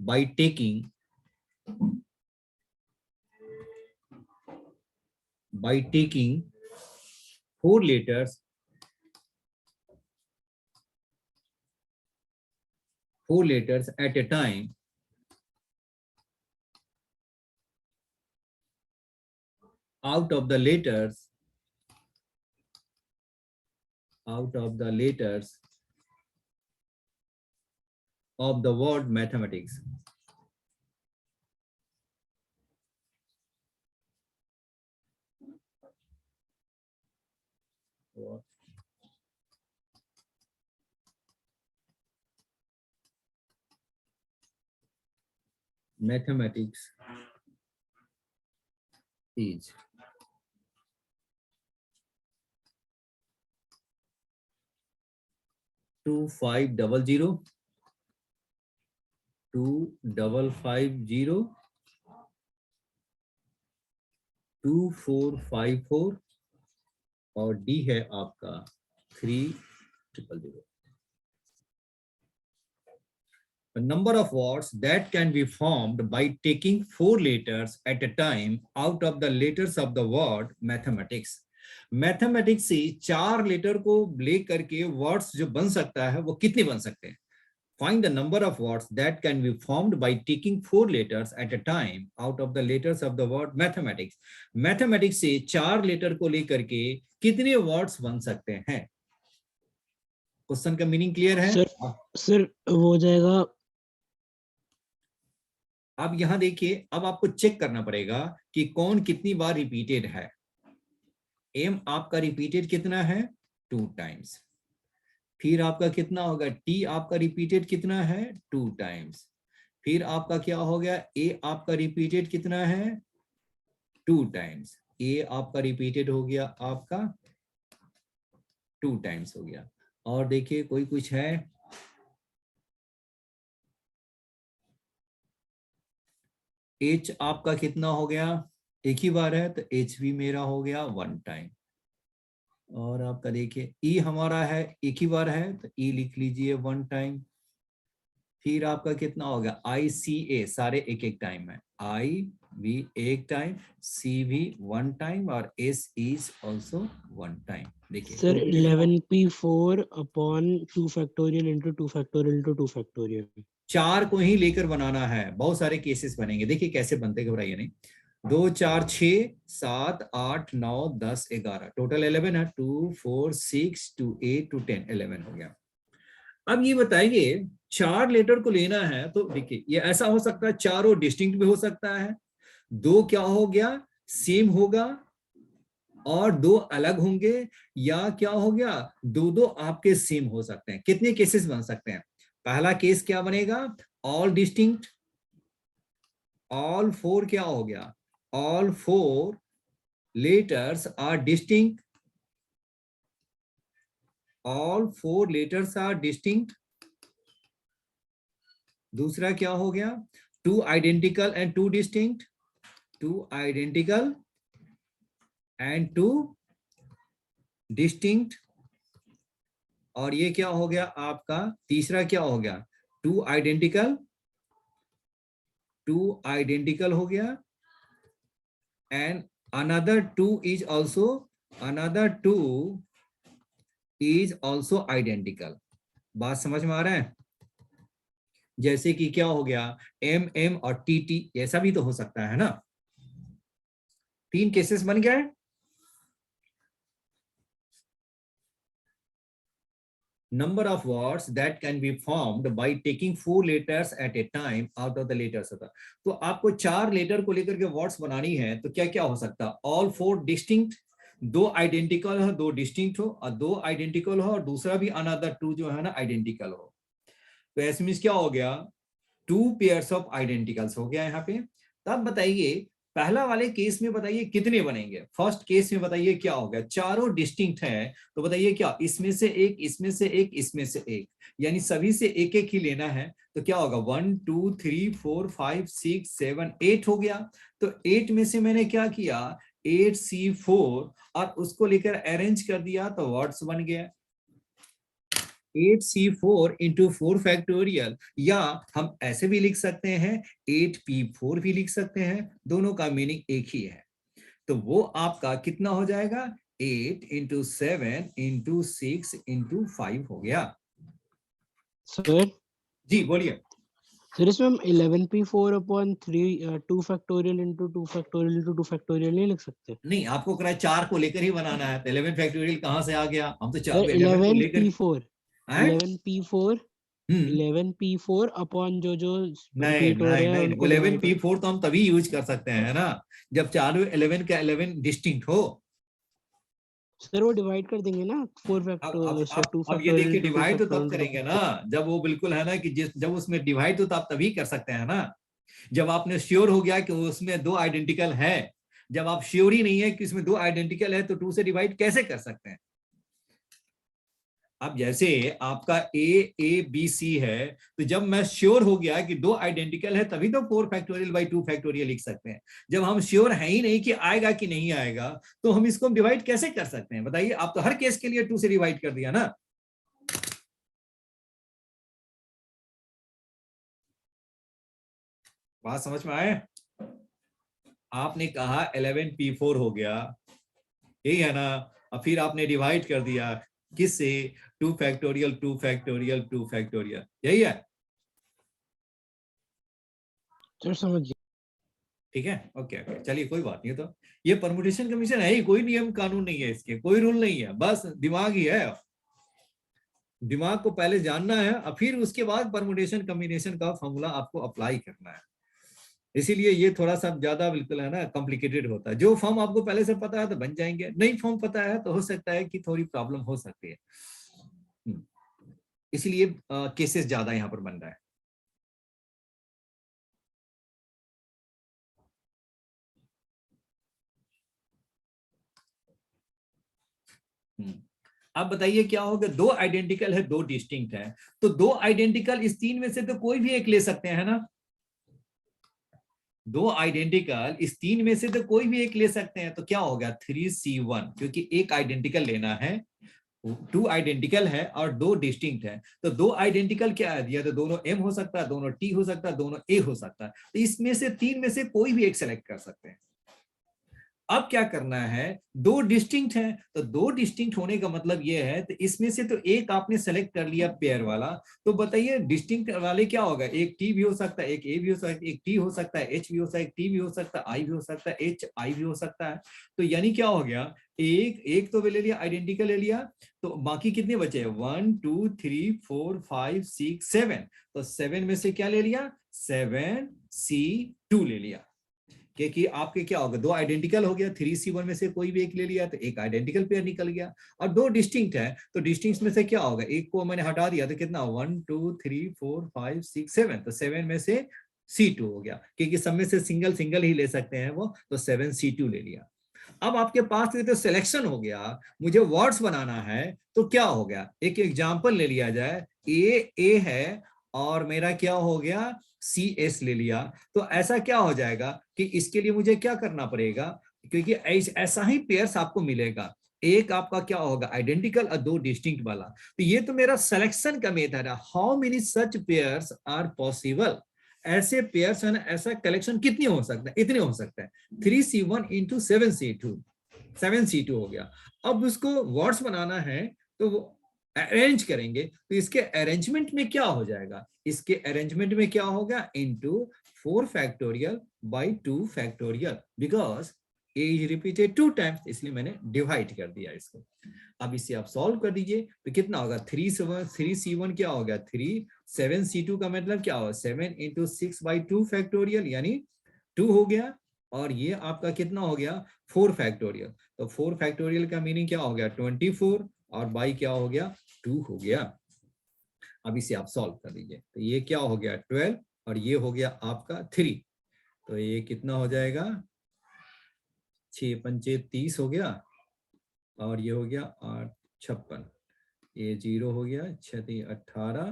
S1: by taking four letters at a time out of the letters of the word mathematics. Mathematics is 2550 2550 2454 और D है आपका 3000। The number of words that can be formed by taking 4 letters at a time out of the letters of the word mathematics. Mathematics से 4 letter को ले करके words जो बन सकता है वो कितने बन सकते हैं? Find the number of words that can be formed by taking 4 letters at a time out of the letters of the word mathematics. Mathematics से 4 लेटर को लेकर के कितने वर्ड्स बन सकते हैं? क्वेश्चन का मीनिंग क्लियर है?
S2: सर वो हो जाएगा।
S1: अब यहां देखिए, अब आपको चेक करना पड़ेगा कि कौन कितनी बार रिपीटेड है। एम आपका रिपीटेड कितना है? 2 टाइम्स। फिर आपका कितना होगा? टी आपका रिपीटेड कितना है? 2 टाइम्स। फिर आपका क्या हो गया? ए आपका रिपीटेड कितना है? 2 टाइम्स। ए आपका रिपीटेड हो गया आपका 2 टाइम्स हो गया। और देखिए कोई कुछ है? एच आपका कितना हो गया? एक ही बार है तो एच भी मेरा हो गया 1 टाइम। और आपका देखिए ई हमारा है, एक ही बार है तो ई लिख लीजिए 1 टाइम। फिर आपका कितना होगा? आई सी ए सारे एक एक टाइम है। आई भी एक टाइम, सी भी 1 टाइम और एस इज ऑल्सो 1 टाइम। देखिए
S2: sir 11p4 upon 2 factorial into 2 factorial into 2 factorial.
S1: 4 को ही लेकर बनाना है, बहुत सारे केसेस बनेंगे। देखिए कैसे बनते, घबराइए नहीं। 2 4 6 7 8 9 10 11 टोटल 11 है। 2 4 6 2 8 2 10 11 हो गया। अब ये बताइए 4 लेटर को लेना है तो देखिए ये ऐसा हो सकता है, चारों डिस्टिंक्ट भी हो सकता है, 2 क्या हो गया? सेम होगा और 2 अलग होंगे, या क्या हो गया? 2 आपके सेम हो सकते हैं। कितने केसेस बन सकते हैं? पहला केस क्या बनेगा? All distinct. ऑल 4 क्या हो गया? All 4 letters are distinct. All 4 letters are distinct. दूसरा क्या हो गया? 2 identical and 2 distinct. 2 identical and 2 distinct. और ये क्या हो गया आपका? तीसरा क्या हो गया? 2 आइडेंटिकल, 2 आइडेंटिकल हो गया and another 2 is also identical। बात समझ में आ रहा है? जैसे कि क्या हो गया? एम एम और टी टी, ऐसा भी तो हो सकता है ना। 3 केसेस बन गए। Number of words that can be formed by taking 4 letters at a time out of the letters होता। तो आपको 4 लेटर को लेकर के वर्ड्स बनानी है तो क्या क्या हो सकता है? ऑल 4 डिस्टिंक्ट, 2 आइडेंटिकल हो, 2 डिस्टिंक्ट हो, और 2 आइडेंटिकल हो और दूसरा भी अनदर 2 जो है ना आइडेंटिकल हो। तो ऐसे मींस क्या हो गया? 2 पेयर्स ऑफ आइडेंटिकल्स हो गया यहाँ पे। तब बताइए पहला वाले केस में बताइए कितने बनेंगे? फर्स्ट केस में बताइए क्या हो गया? चारों डिस्टिंक्ट है तो बताइए क्या? इसमें से एक, इसमें से एक, इसमें से एक, यानी सभी से एक एक ही लेना है। तो क्या होगा? 1 2 3 4 5 6 7 8 हो गया। तो 8 में से मैंने क्या किया? 8C4 और उसको लेकर अरेंज कर दिया तो वर्ड्स बन गया 8C4 इंटू 4 फैक्टोरियल, या हम ऐसे भी लिख सकते हैं 8P4 भी लिख सकते हैं। दोनों का मीनिंग एक ही है। तो वो आपका कितना हो जाएगा? 8 इंटू 7 इंटू 6 इंटू 5 हो गया।
S2: सर
S1: जी बोलिए।
S2: सर इसमें हम 11p4 upon 2 factorial into 2 factorial into 2 factorial नहीं लिख सकते?
S1: नहीं, आपको करा 4 को लेकर ही बनाना है तो 11 फैक्टोरियल कहां से आ गया? हम तो
S2: सर
S1: 11 को लेकर
S2: 11p4 11p4 अपॉन जो जो
S1: नहीं
S2: रिपीट हो रहे
S1: नहीं
S2: हैं
S1: नहीं,
S2: उनको
S1: 11
S2: डिवाइड।
S1: P4 तो हम तभी यूज कर सकते हैं ना जब चारों 11 का 11 डिस्टिंक्ट हो।
S2: सर वो डिवाइड कर देंगे ना 4 फैक्टोरियल 2
S1: अब ये
S2: फैक्टोरियल
S1: देखिए
S2: इंटू 2
S1: डिवाइड तो तब
S2: फैक्टोरियल।
S1: करेंगे ना जब वो बिल्कुल है ना कि जब उसमें डिवाइड तो आप तभी कर सकते हैं ना जब आपने श्योर हो गया कि उसमें 2 आइडेंटिकल है। जब आप श्योर ही नहीं है कि इसमें 2 आइडेंटिकल है तो 2 से डिवाइड कैसे कर सकते हैं? अब जैसे आपका ए बी सी है तो जब मैं श्योर हो गया कि 2 आइडेंटिकल है तभी तो 4 फैक्टोरियल बाई 2 फैक्टोरियल लिख सकते हैं। जब हम श्योर है ही नहीं कि आएगा कि नहीं आएगा तो हम इसको डिवाइड कैसे कर सकते हैं? बताइए। आप तो हर केस के लिए 2 से डिवाइड कर दिया ना। बात समझ में आए? आपने कहा 11p4 हो गया, यही है ना? और फिर आपने डिवाइड कर दिया किससे? 2 फैक्टोरियल 2 फैक्टोरियल 2 फैक्टोरियल, यही है।
S2: सर समझ गया।
S1: ठीक है, ओके ओके, चलिए कोई बात नहीं। तो ये परमुटेशन कमीशन है ही, कोई नियम कानून नहीं है इसके, कोई रूल नहीं है, बस दिमाग ही है। दिमाग को पहले जानना है और फिर उसके बाद परमुटेशन कम्बिनेशन का फॉर्मूला आपको अप्लाई करना है। इसीलिए ये थोड़ा सा ज्यादा बिल्कुल है ना कॉम्प्लिकेटेड होता है। जो फॉर्म आपको पहले से पता है तो बन जाएंगे, नहीं फॉर्म पता है तो हो सकता है कि थोड़ी प्रॉब्लम हो सकती है। इसलिए केसेस ज्यादा यहाँ पर बन रहा है। आप बताइए क्या होगा? दो आइडेंटिकल है, दो डिस्टिंक्ट है, तो दो आइडेंटिकल इस तीन में से तो कोई भी एक ले सकते हैं ना? दो आइडेंटिकल इस तीन में से तो कोई भी एक ले सकते हैं, तो क्या होगा? 3C1, क्योंकि एक आइडेंटिकल लेना है, 2 आइडेंटिकल है और 2 डिस्टिंक्ट है। तो 2 आइडेंटिकल क्या है दिया? तो दोनों M हो सकता है, दोनों T हो सकता है, दोनों A हो सकता है। तो इसमें से तीन में से कोई भी एक सेलेक्ट कर सकते हैं। अब क्या करना है? दो डिस्टिंक्ट है, तो दो डिस्टिंक्ट होने का मतलब यह है, तो इसमें से तो एक आपने सेलेक्ट कर लिया पेयर वाला, तो बताइए डिस्टिंक्ट वाले क्या होगा? एक T भी हो सकता है, एक A भी हो सकता है, एक T हो सकता है, H भी हो सकता है, एक T भी हो सकता है, I भी हो सकता है, HI भी हो सकता है। तो यानी क्या हो गया? एक तो ले लिया, आइडेंटिकल ले लिया, तो बाकी कितने बचे? 1 2 3 4 5 6 7। तो 7 में से क्या ले लिया? 7C2 ले लिया, क्योंकि आपके क्या होगा? दो आइडेंटिकल हो गया, 3C1 में से कोई भी एक ले लिया तो एक आइडेंटिकल पेयर निकल गया। और दो डिस्टिंक्ट है, तो डिस्टिंक्ट में से क्या होगा? एक को मैंने हटा दिया तो कितना? 1 2 3 4 5 6 7, तो 7 में से C2 हो गया, क्योंकि सब में से सिंगल सिंगल ही ले सकते हैं वो, तो 7C2 ले लिया। अब आपके पास तो सिलेक्शन हो गया, मुझे वर्ड्स बनाना है, तो क्या हो गया? एक एग्जांपल ले लिया जाए, ए है और मेरा क्या हो गया? CS ले लिया। तो ऐसा क्या हो जाएगा कि इसके लिए मुझे क्या करना पड़ेगा? क्योंकि ऐसा ही पेयर्स आपको मिलेगा, एक आपका क्या होगा? आइडेंटिकल और दो डिस्टिंक्ट वाला। तो ये तो मेरा सिलेक्शन का मेथड है। How many such pairs are possible? ऐसे पेयर्स है ना, ऐसा कलेक्शन कितने हो सकते हैं? इतने हो सकते हैं। 3C1 इंटू 7C2 हो गया। अब उसको वर्ड्स बनाना है तो वो अरेंज करेंगे, तो इसके अरेंजमेंट में क्या हो जाएगा? इसके अरेंजमेंट में क्या होगा? Into 4 factorial by 2 factorial, because A is repeated 2 times, इसलिए मैंने डिवाइड कर दिया इसको। अब इसे आप सॉल्व कर दीजिए तो कितना होगा? 3C1 क्या हो गया? 3, 7C2 का मतलब क्या होगा? 7 इंटू 6 बाई 2 फैक्टोरियल, यानी 2 हो गया। और ये आपका कितना हो गया? 4 फैक्टोरियल। तो 4 फैक्टोरियल का मीनिंग क्या हो गया? 24, और बाई क्या हो गया? 2 हो गया। अब इसे आप सॉल्व कर दीजिए, तो ये क्या हो गया? 12, और ये हो गया आपका 3। तो ये कितना हो जाएगा? 6 पंचे 30 हो गया, और ये हो गया 8 56, ये 0 हो गया, 6 18,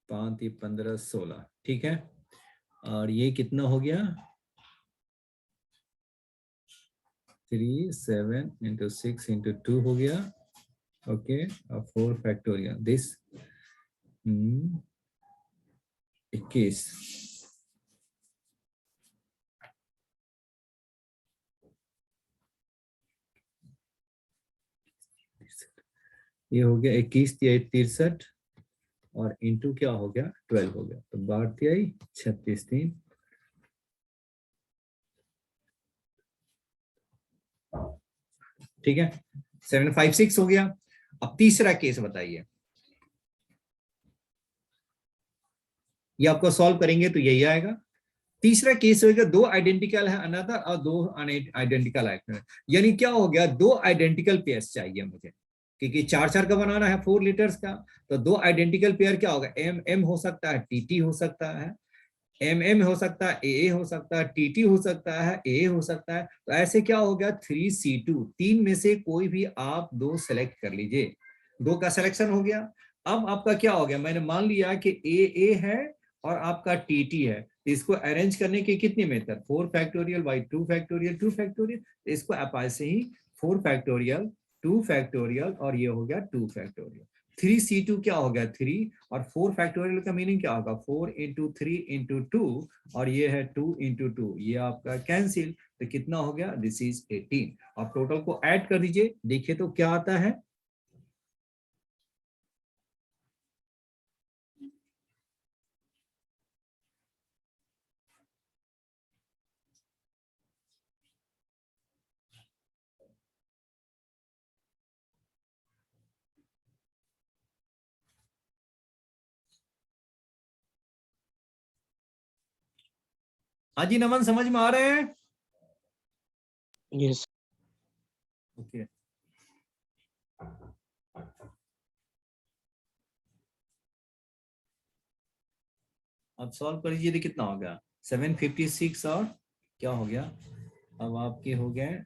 S1: 5 15 16, ठीक है। और ये कितना हो गया? 3 7 इंटू 6 इंटू 2 हो गया, ओके। और 4 फैक्टोरियल दिस 21। ये हो गया 21 63, और इंटू क्या हो गया? 12 हो गया। तो 12 36 3, ठीक है। 756 हो गया। अब तीसरा केस बताइए, ये आपको सॉल्व करेंगे तो यही आएगा। तीसरा केस होगा, दो आइडेंटिकल है अनदर और दो आइडेंटिकल है, यानी क्या हो गया? दो आइडेंटिकल पेयर्स चाहिए मुझे, क्योंकि 4 का बनाना है 4 लीटर्स का। तो दो आइडेंटिकल पेयर क्या होगा? MM हो सकता है, TT हो सकता है, MM हो सकता है, AA हो सकता है, TT हो सकता है, AA हो सकता है। तो ऐसे क्या हो गया? 3C2, तीन में से कोई भी आप दो सेलेक्ट कर लीजिए। दो का सिलेक्शन हो गया। अब आपका क्या हो गया? मैंने मान लिया कि AA है और आपका TT है, इसको अरेंज करने के कितने method? 4 factorial by 2 factorial 2 factorial. इसको आप ऐसे ही 4 फैक्टोरियल 2 फैक्टोरियल और ये हो गया 2 फैक्टोरियल। 3c2 क्या हो गया 3 और 4 फैक्टोरियल का मीनिंग क्या होगा 4 इंटू 3 इंटू 2 और ये है 2 इंटू 2, ये आपका कैंसिल, तो कितना हो गया दिस इज 18। आप टोटल को ऐड कर दीजिए, देखिए तो क्या आता है। हाजी नमन समझ में आ रहे हैं?
S2: Yes.
S1: ओके अब सॉल्व कर लीजिए, तो कितना हो गया 756 और क्या हो गया, अब आपके हो गए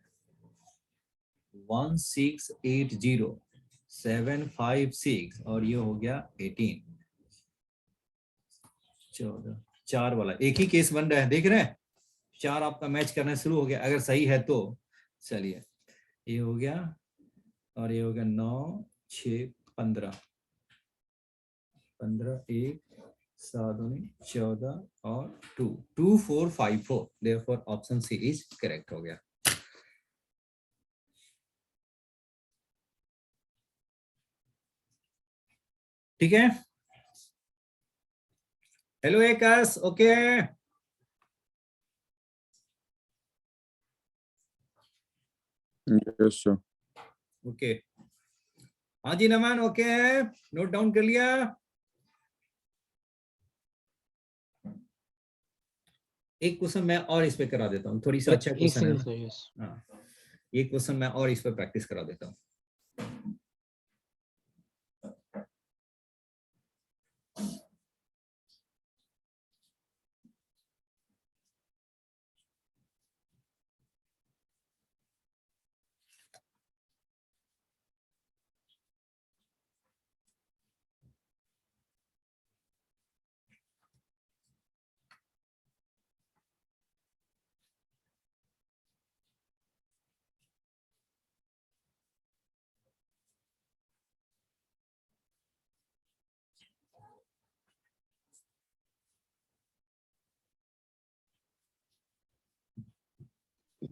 S1: 1680 756 और ये हो गया 18 14 4 वाला एक ही केस बन रहा है, देख रहे हैं 4 आपका मैच करना शुरू हो गया, अगर सही है तो। चलिए ये हो गया और ये हो गया 9 6 15 15 1 7 14 और 2 2 4 5 4, therefore option C is correct हो गया। ठीक है, हेलो एकास, ओके
S3: Yes, sir.
S1: ओके। हाँ जी नमन ओके है, नोट डाउन कर लिया। एक क्वेश्चन मैं और इस पे करा देता हूँ, थोड़ी सा अच्छा
S2: एक
S1: क्वेश्चन है
S2: सेकंड
S1: ना।
S2: Sir, yes.
S1: हाँ ये क्वेश्चन मैं और इस पे प्रैक्टिस करा देता हूँ।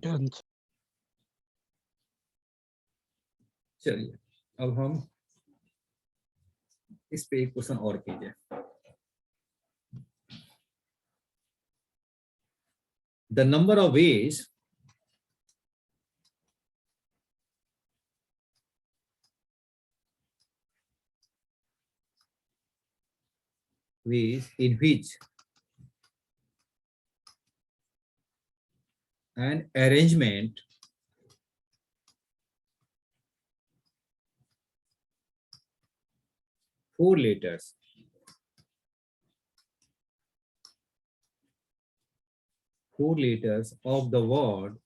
S2: डन।
S1: चलिए अब हम इस पे एक क्वेश्चन और कीजिए। The number of ways in which an arrangement four letters of the word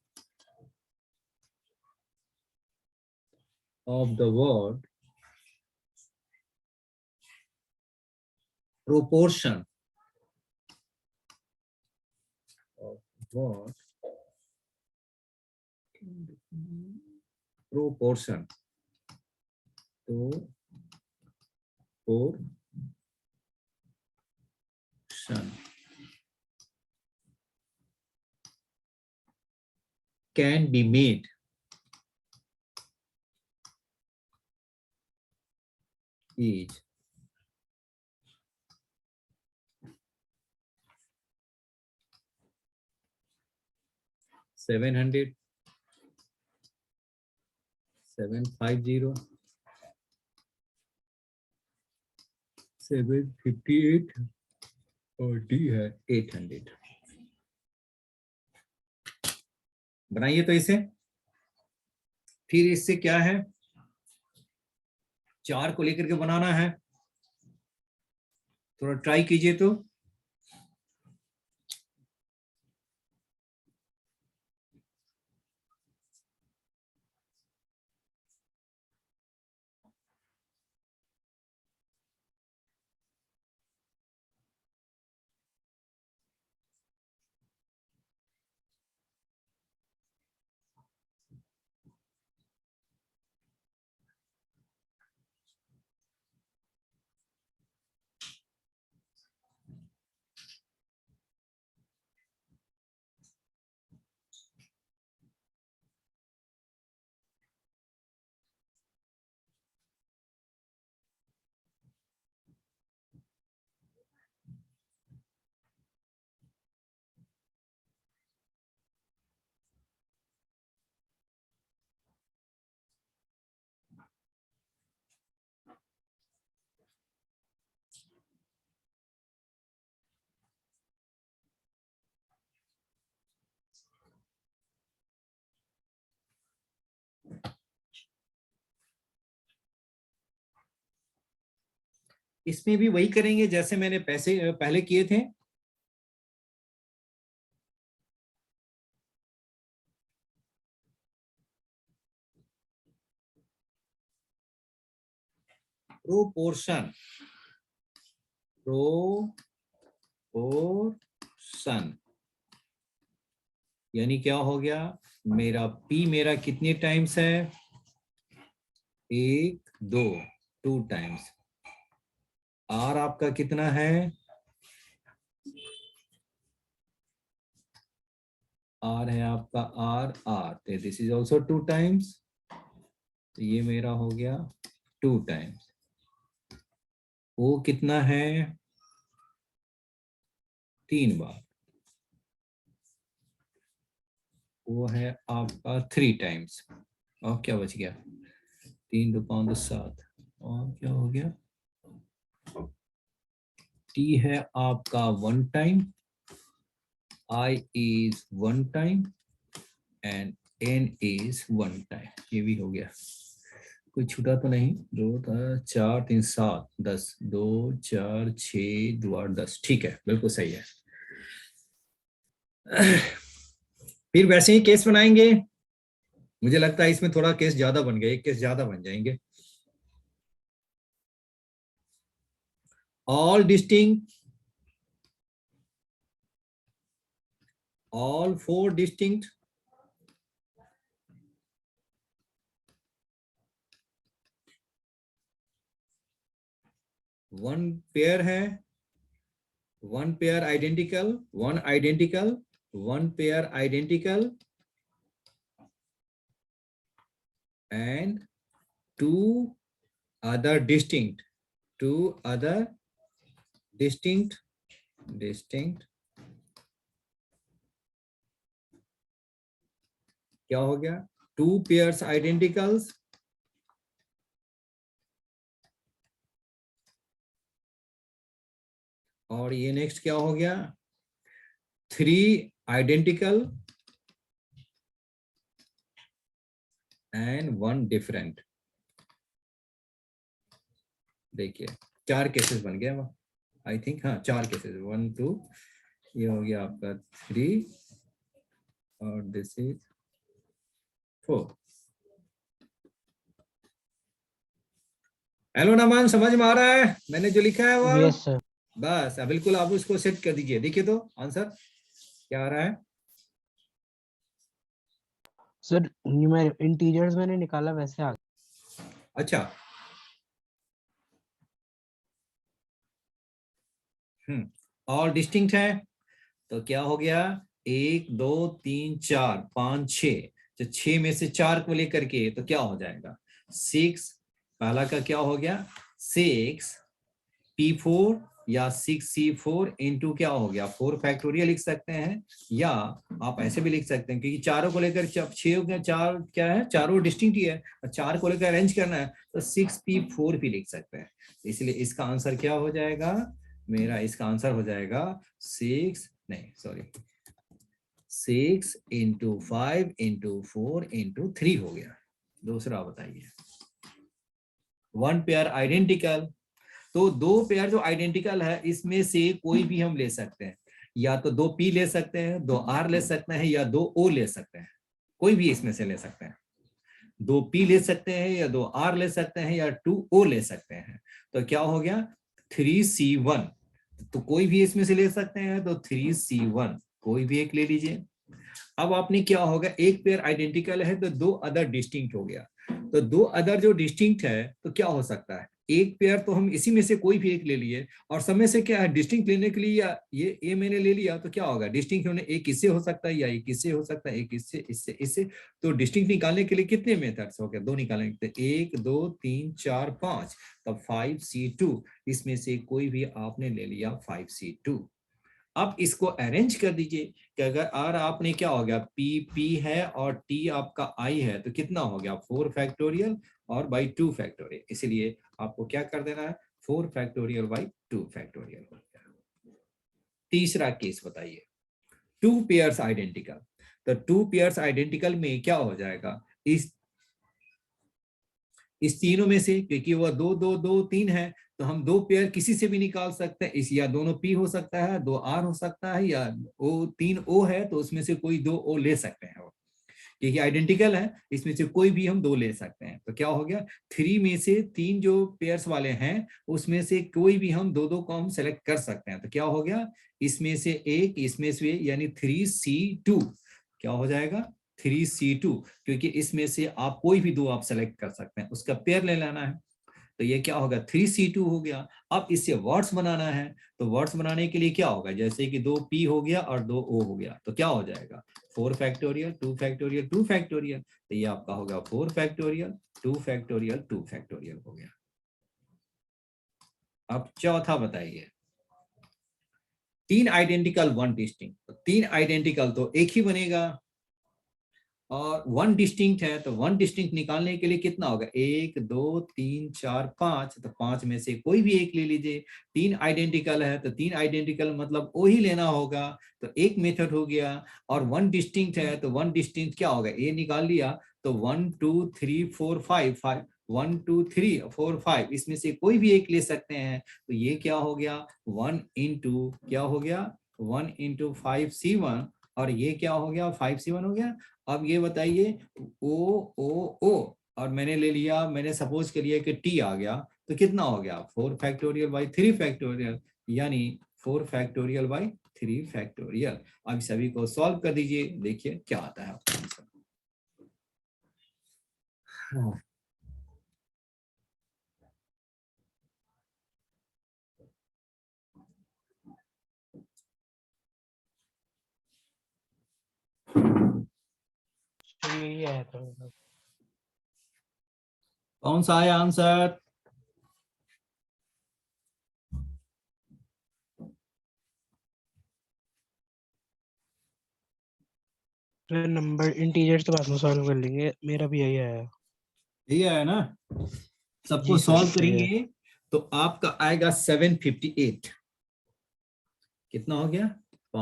S1: proportion of word proportion to portion can be made is 700 750 758 और डी है 800। बनाइए तो इसे, फिर इससे क्या है 4 को लेकर के बनाना है, थोड़ा ट्राई कीजिए तो। इसमें भी वही करेंगे जैसे मैंने पहले किए थे। प्रोपोर्शन, प्रोपोर्शन यानी क्या हो गया, मेरा P मेरा कितने टाइम्स है, 1 2, 2 टाइम्स। R आपका कितना है, R है आपका R, this is also 2 times, तो ये मेरा हो गया 2 टाइम्स। वो कितना है, 3 बार, वो है आपका 3 टाइम्स। और क्या बच गया, 3 2 5 10 7, और क्या हो गया, T है आपका 1 time, I is 1 time and N is 1 time. ये भी हो गया, कोई छूटा तो नहीं, 2 4 3 7 10, 2 4 6 2 8 10, ठीक है, बिल्कुल सही है। फिर वैसे ही केस बनाएंगे, मुझे लगता है इसमें थोड़ा केस ज्यादा बन गया, एक केस ज्यादा बन जाएंगे। all distinct, all 4 distinct, one pair है, one pair identical, one identical, one pair identical and 2 other distinct, 2 other distinct क्या हो गया, 2 pairs identicals और ये नेक्स्ट क्या हो गया, 3 identical and 1 different। देखिए 4 केसेस बन गया, आई थिंक, हाँ 4 केसेस, 1 2, ये हो गया आपका 3 और दिस इज 4। हेलो नमन, समझ में आ रहा है मैंने जो लिखा है वो?
S2: Yes sir.
S1: बस बिल्कुल आप उसको सेट कर दीजिए। देखिए तो आंसर क्या आ रहा है,
S2: सर इंटीजर्स मैंने निकाला वैसे आ गया।
S1: अच्छा और डिस्टिंक्ट है तो क्या हो गया, 1 2 3 4 5 6, तो 6 में से 4 को लेकर के तो क्या हो जाएगा 6, पहला का क्या हो गया 6 P4 या 6C4 इंटू क्या हो गया 4 फैक्टोरियल लिख सकते हैं, या आप ऐसे भी लिख सकते हैं क्योंकि चारों को लेकर 6 हो गया, 4 क्या है, चारों डिस्टिंक्ट ही है, 4 को लेकर अरेंज करना है तो 6P4 भी लिख सकते हैं। इसलिए इसका आंसर क्या हो जाएगा, मेरा इसका आंसर हो जाएगा 6 इंटू 5 इंटू 4 इंटू 3 हो गया। दूसरा बताइए, 1 पेयर आइडेंटिकल, तो 2 पेयर जो आइडेंटिकल है इसमें से कोई भी हम ले सकते हैं, या तो 2 P ले सकते हैं, 2 R ले सकते हैं, या 2 O ले सकते हैं, कोई भी इसमें से ले सकते हैं। 2 P ले सकते हैं या 2 R ले सकते हैं या 2 O ले सकते हैं, तो क्या हो गया 3C1, तो कोई भी इसमें से ले सकते हैं, तो 3C1 कोई भी एक ले लीजिए। अब आपने क्या होगा, एक पेयर आइडेंटिकल है तो 2 अदर डिस्टिंक्ट हो गया, तो 2 अदर जो डिस्टिंक्ट है तो क्या हो सकता है, एक पेयर तो हम इसी में से कोई भी एक ले लिए, और समय से क्या है डिस्टिंक्ट लेने के लिए, या ये मैंने ले लिया तो क्या होगा डिस्टिंक्ट होने, एक इससे हो सकता है या एक इससे हो सकता है, एक इससे इससे इससे, तो डिस्टिंक्ट निकालने के लिए कितने मेथड्स हो गए, 2 निकालने के लिए, 1 2 3 4 5, तब 5C2, इसमें से कोई भी आपने ले लिया 5C2। अब इसको अरेंज कर दीजिए कि अगर आर आपने क्या हो गया P है और T आपका I है तो कितना हो गया 4 फैक्टोरियल और बाई 2 फैक्टोरियल, इसलिए आपको क्या कर देना है 4 फैक्टोरियल बाई 2 फैक्टोरियल हो गया। तीसरा केस बताइए, 2 पेयर्स आइडेंटिकल, तो 2 पेयर्स आइडेंटिकल में क्या हो जाएगा, इस इस तीनों में से, क्योंकि वह 2 2 2 3 है, तो हम 2 पेयर किसी से भी निकाल सकते हैं। इस या दोनों P हो सकता है, 2 R हो सकता है, या O 3 O है तो उसमें से कोई 2 O ले सकते हैं। क्योंकि आइडेंटिकल है, इसमें से कोई भी हम 2 ले सकते हैं। तो क्या हो गया, 3 में से 3 जो पेयर्स वाले हैं उसमें से कोई भी हम 2 2 को हम सेलेक्ट कर सकते हैं। तो क्या हो गया, इसमें से एक, इसमें से, यानी 3C2 क्या हो जाएगा, 3C2, क्योंकि इसमें से आप कोई भी 2 आप सेलेक्ट कर सकते हैं, उसका पेयर ले लेना है। तो ये क्या होगा, 3C2 हो गया। अब इससे वर्ड्स बनाना है, तो वर्ड्स बनाने के लिए क्या होगा, जैसे कि 2P हो गया और 2O हो गया, तो क्या हो जाएगा, 4 फैक्टोरियल 2 फैक्टोरियल 2 फैक्टोरियल। तो ये आपका होगा 4 फैक्टोरियल 2 फैक्टोरियल 2 फैक्टोरियल हो गया। अब चौथा बताइए, 3 आइडेंटिकल 1 डिस्टिंक्ट। तो 3 आइडेंटिकल तो एक ही बनेगा, और 1 डिस्टिंक्ट है, तो 1 डिस्टिंक्ट निकालने के लिए कितना होगा, 1 2 3 4 5, तो 5 में से कोई भी एक ले लीजिए। 3 आइडेंटिकल है तो 3 आइडेंटिकल मतलब वो ही लेना होगा, तो एक मेथड हो गया। और 1 डिस्टिंक्ट है तो 1 डिस्टिंक्ट क्या होगा, ए निकाल लिया, तो 1 2 3 4 5 5 1 2 3 4 5, इसमें से कोई भी एक ले सकते हैं। तो ये क्या हो गया, 1 इंटू क्या हो गया, 1 इंटू 5C1, और ये क्या हो गया, 5C1 हो गया। अब ये बताइए, ओ ओ ओ, और मैंने ले लिया, मैंने सपोज कर लिया कि टी आ गया, तो कितना हो गया, 4 फैक्टोरियल बाई 3 फैक्टोरियल, यानी 4 फैक्टोरियल बाई 3 फैक्टोरियल। अब सभी को सॉल्व कर दीजिए, देखिए क्या आता है आपका आंसर।
S2: तो यही आया था।
S1: कौन सा आया आंसर,
S2: नंबर इंटीजर तो बाद में सॉल्व कर लेंगे, मेरा भी यही आया।
S1: यही आया ना, सबको
S2: जी सर,
S1: सॉल्व
S2: सही है।
S1: करेंगे तो आपका आएगा 758। कितना हो गया,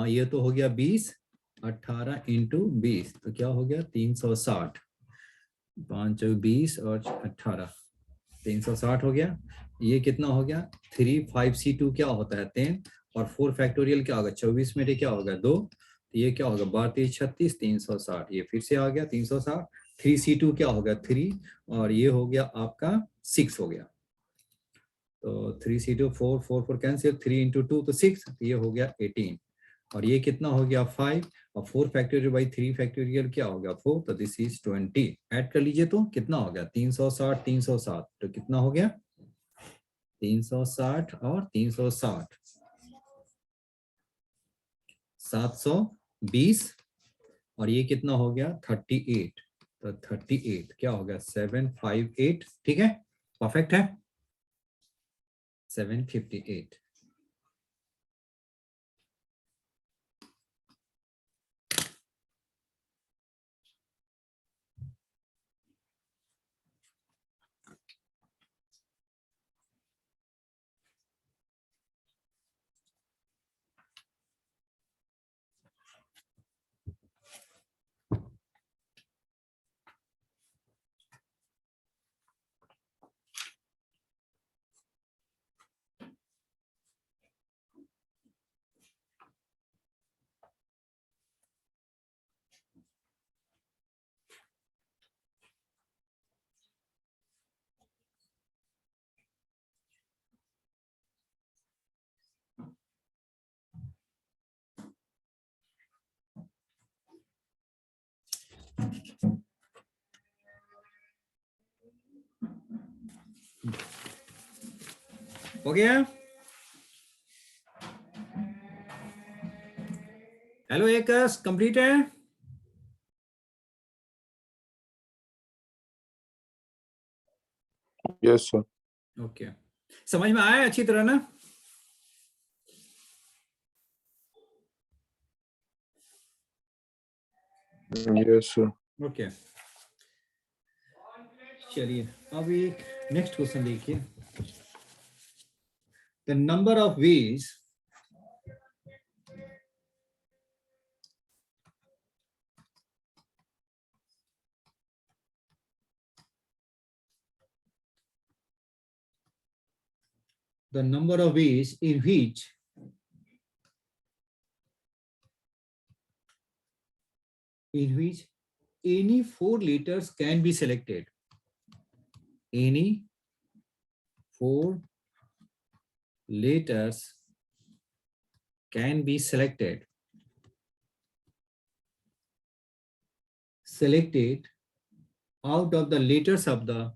S1: ये तो हो गया 20, 18 इंटू 20, तो क्या हो गया 360, 5 20 और 18, 360 हो गया। ये कितना हो गया, 3 5C2 क्या होता है 10, और 4 फैक्टोरियल क्या होगा 24 में क्या होगा 2, तो ये क्या होगा 12 3 36 360, ये फिर से आ गया 360। 3C2 क्या होगा 3, और ये हो गया आपका 6 हो गया, तो 3C2 4 4 4 कैंसिल, 3 इंटू 2 तो 6, ये हो गया 18, और ये कितना हो गया 5, और 4 फैक्टोरियल बाई 3 फैक्टोरियल क्या हो गया 4, तो दिस इज 20। ऐड कर लीजिए तो कितना हो गया 360 360, तो कितना हो गया 360 और 360 720, और ये कितना हो गया 38, तो 38 क्या हो गया 758, ठीक है, परफेक्ट है 758। हो गया, हेलो एकस कंप्लीट है,
S3: Yes, sir.
S1: ओके समझ में आया अच्छी तरह ना,
S3: Yes, sir.
S1: ओके चलिए अब एक नेक्स्ट क्वेश्चन देखिए, the number of veg the number of ways in which any four letters can be selected. Any four letters can be selected out of the letters of the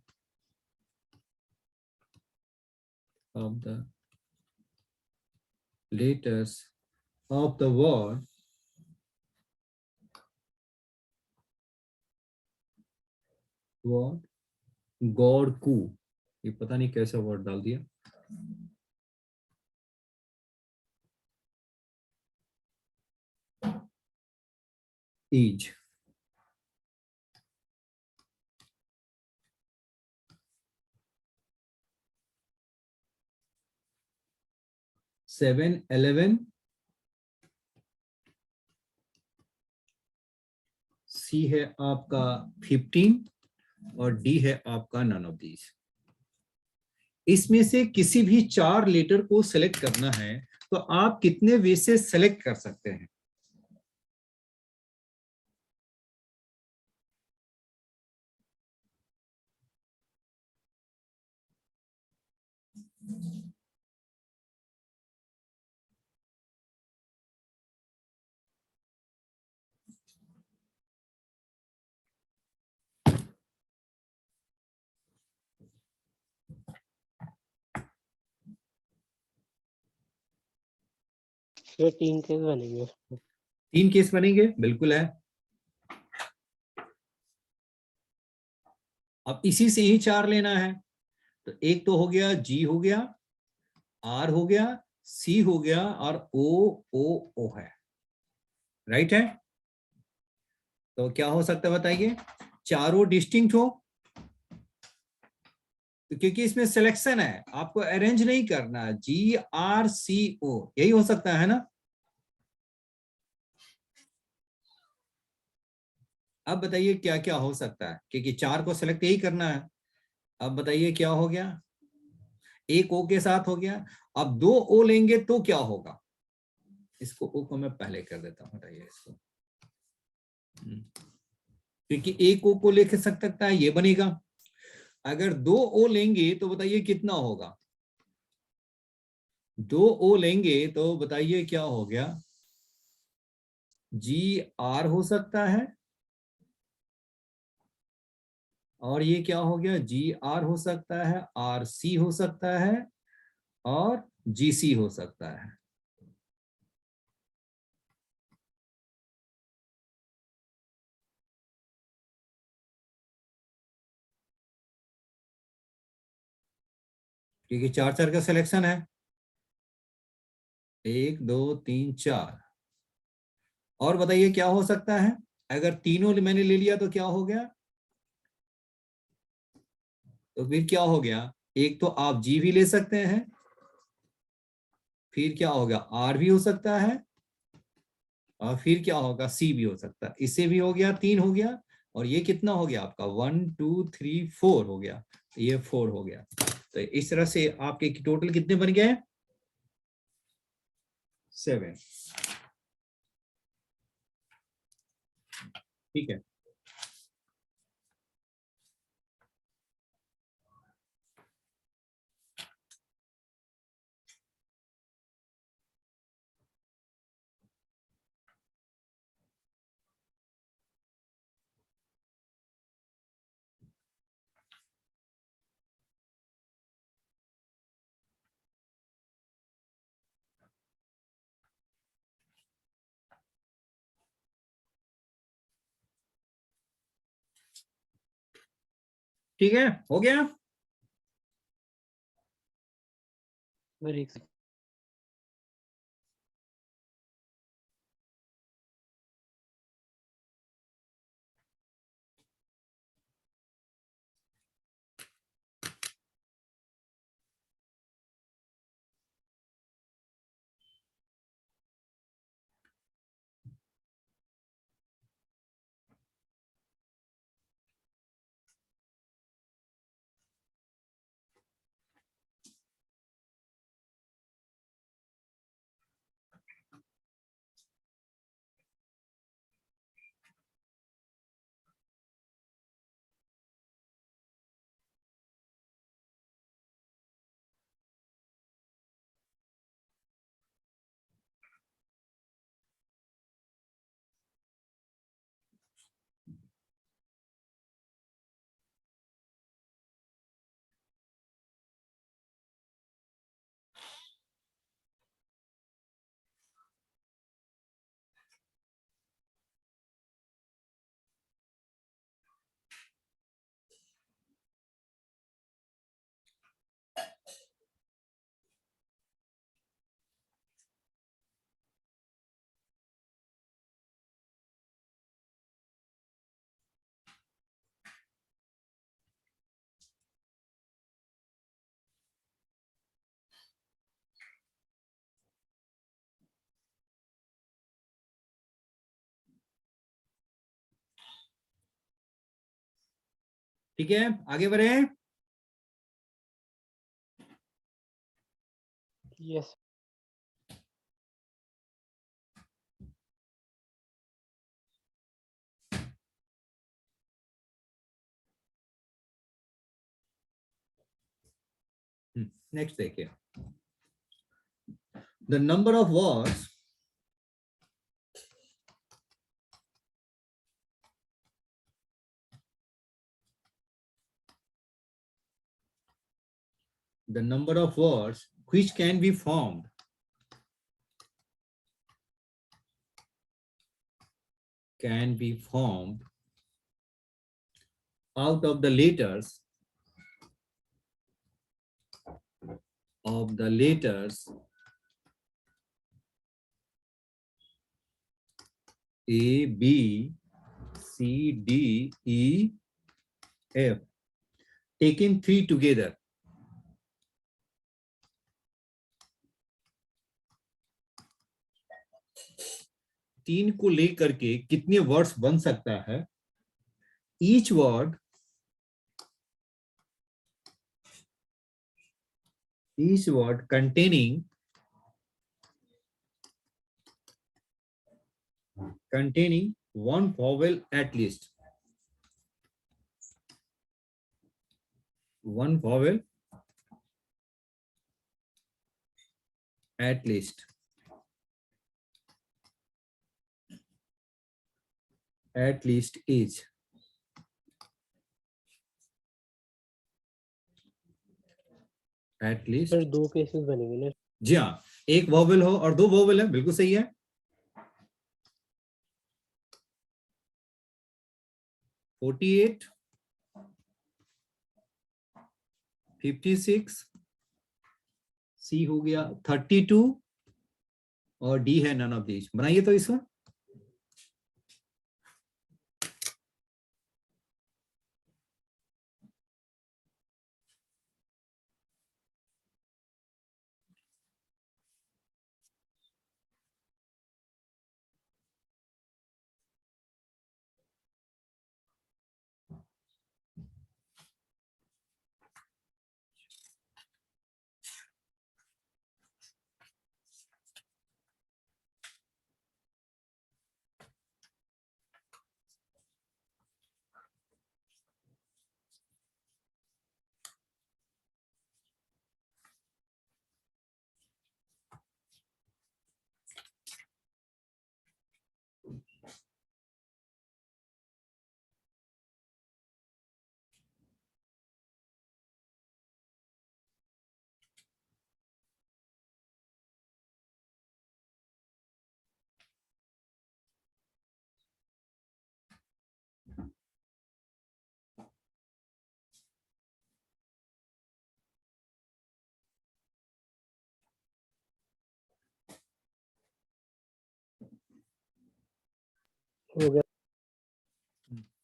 S1: letters of the word god कू. ये पता नहीं कैसा word डाल दिया. Each. Seven 11 सी है आपका 15 और डी है आपका नन ऑफ दीज. इसमें से किसी भी चार लेटर को सेलेक्ट करना है तो आप कितने वे से सेलेक्ट कर सकते हैं?
S2: ये 3 केस बनेंगे.
S1: 3 केस बनेंगे, बिल्कुल है. अब इसी से ही 4 लेना है तो एक तो हो गया जी हो गया, आर हो गया, सी हो गया और ओ ओ ओ है. राइट है. तो क्या हो सकता है बताइए? चारों डिस्टिंक्ट हो तो क्योंकि इसमें सिलेक्शन है, आपको अरेंज नहीं करना. जी आर सी ओ यही हो सकता है ना. अब बताइए क्या क्या हो सकता है, क्योंकि 4 को सिलेक्ट यही करना है. अब बताइए क्या हो गया? एक ओ के साथ हो गया. अब 2 ओ लेंगे तो क्या होगा? इसको ओ को मैं पहले कर देता हूं. बताइए इसको, क्योंकि एक ओ को लिख सकता है, ये बनेगा. अगर 2 ओ लेंगे तो बताइए कितना होगा? 2 ओ लेंगे तो बताइए क्या हो गया? जी आर हो सकता है और ये क्या हो गया? जी आर हो सकता है, आर सी हो सकता है और जी सी हो सकता है. क्योंकि 4 का सिलेक्शन है. 1 2 3 4. और बताइए क्या हो सकता है? अगर तीनों मैंने ले लिया तो क्या हो गया? तो फिर क्या हो गया? एक तो आप जी भी ले सकते हैं, फिर क्या होगा? आर भी हो सकता है और फिर क्या होगा? सी भी हो सकता है. इससे भी हो गया, 3 हो गया. और ये कितना हो गया आपका? 1 2 3 4 हो गया. ये 4 हो गया. तो इस तरह से आपके टोटल कितने बन गए? 7. ठीक है. ठीक है, हो गया.
S2: एक
S1: ठीक है, आगे बढ़े।
S2: Yes.
S1: नेक्स्ट देखिए, the number of words which can be formed out of the letters A, B, C, D, E, F, taken 3 together. तीन को लेकर के कितने वर्ड्स बन सकता है? Each word containing one vowel at least. One vowel at least. At least each. At least.
S2: Sir दो cases बनेंगे ना?
S1: जी हाँ, एक वॉवेल हो और दो वॉवेल है, बिल्कुल सही है। 48, 56, सी हो गया 32 और डी है नन ऑफ दीज। बनाइए तो इसको।
S2: हो गया।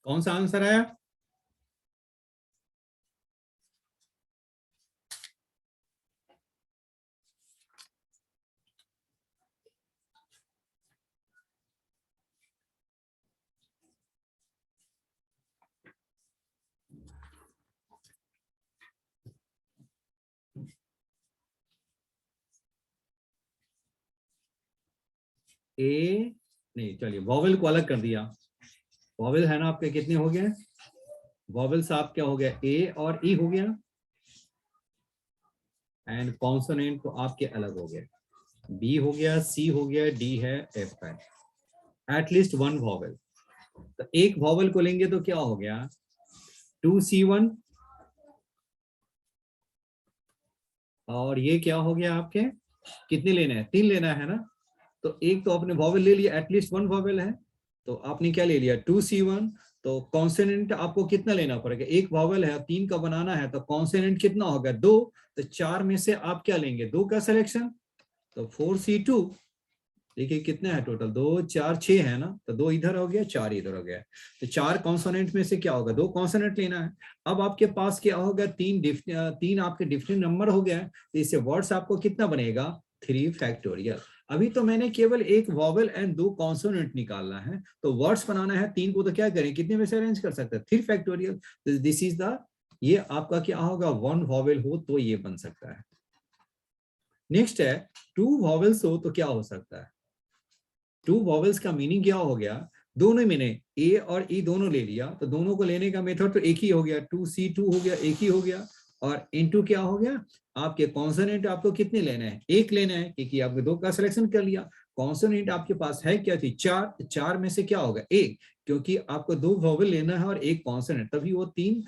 S1: कौन सा आंसर है? ए नहीं, चलिए वॉवेल को अलग कर दिया। वॉवेल है ना आपके, कितने हो गए वॉवेल्स? आप क्या हो गया, ए और ई हो गया, एंड कॉन्सोनेंट तो आपके अलग हो गए। बी हो गया, सी हो गया, डी है, एफ है। एटलीस्ट वन वॉवेल, तो एक वॉवेल को लेंगे तो क्या हो गया, 2C1 और ये क्या हो गया आपके, कितने लेने हैं? 3 लेना है ना। तो एक तो आपने वॉवेल ले लिया, एटलीस्ट वन वॉवेल है, तो आपने क्या ले लिया, 2C1। तो कॉन्सोनेंट आपको कितना लेना पड़ेगा, एक वॉवेल है 3 का बनाना है, तो कॉन्सोनेंट कितना होगा, 2। तो 4 में से आप क्या लेंगे, 2 का सिलेक्शन, तो 4C2। देखिए कितना है टोटल, 2 4 6 है ना, तो 2 इधर हो गया, 4 इधर हो गया। तो 4 कॉन्सोनेंट में से क्या होगा, 2 कॉन्सोनेंट लेना है। अब आपके पास क्या होगा, 3 आपके डिफरेंट नंबर हो गया, तो इससे वर्ड्स आपको कितना बनेगा, 3 फैक्टोरियल। अभी तो मैंने केवल एक वॉवेल एंड 2 कॉन्सोनेंट निकालना है, तो वर्ड्स बनाना है 3 को, तो क्या करें, कितने में से अरेंज कर सकते हैं, 3 फैक्टोरियल। दिस इज द, ये आपका क्या होगा, 1 वॉवेल हो तो ये बन सकता है। नेक्स्ट है 2 वॉवेल्स हो तो क्या हो सकता है। 2 वॉवेल्स का मीनिंग क्या हो गया, दोनों मैंने ए और ई दोनों ले लिया, तो दोनों को लेने का मेथड तो एक ही हो गया, 2C2 हो गया, एक ही हो गया। और इनटू क्या हो गया, आपके कॉन्सोनेंट आपको कितने लेने हैं, एक लेना है, क्योंकि आपने 2 का सिलेक्शन कर लिया। कॉन्सोनेंट आपके पास है क्या थी, 4, 4 में से क्या होगा, एक, क्योंकि आपको 2 वॉवेल लेना है और एक कॉन्सोनेंट, तभी वो 3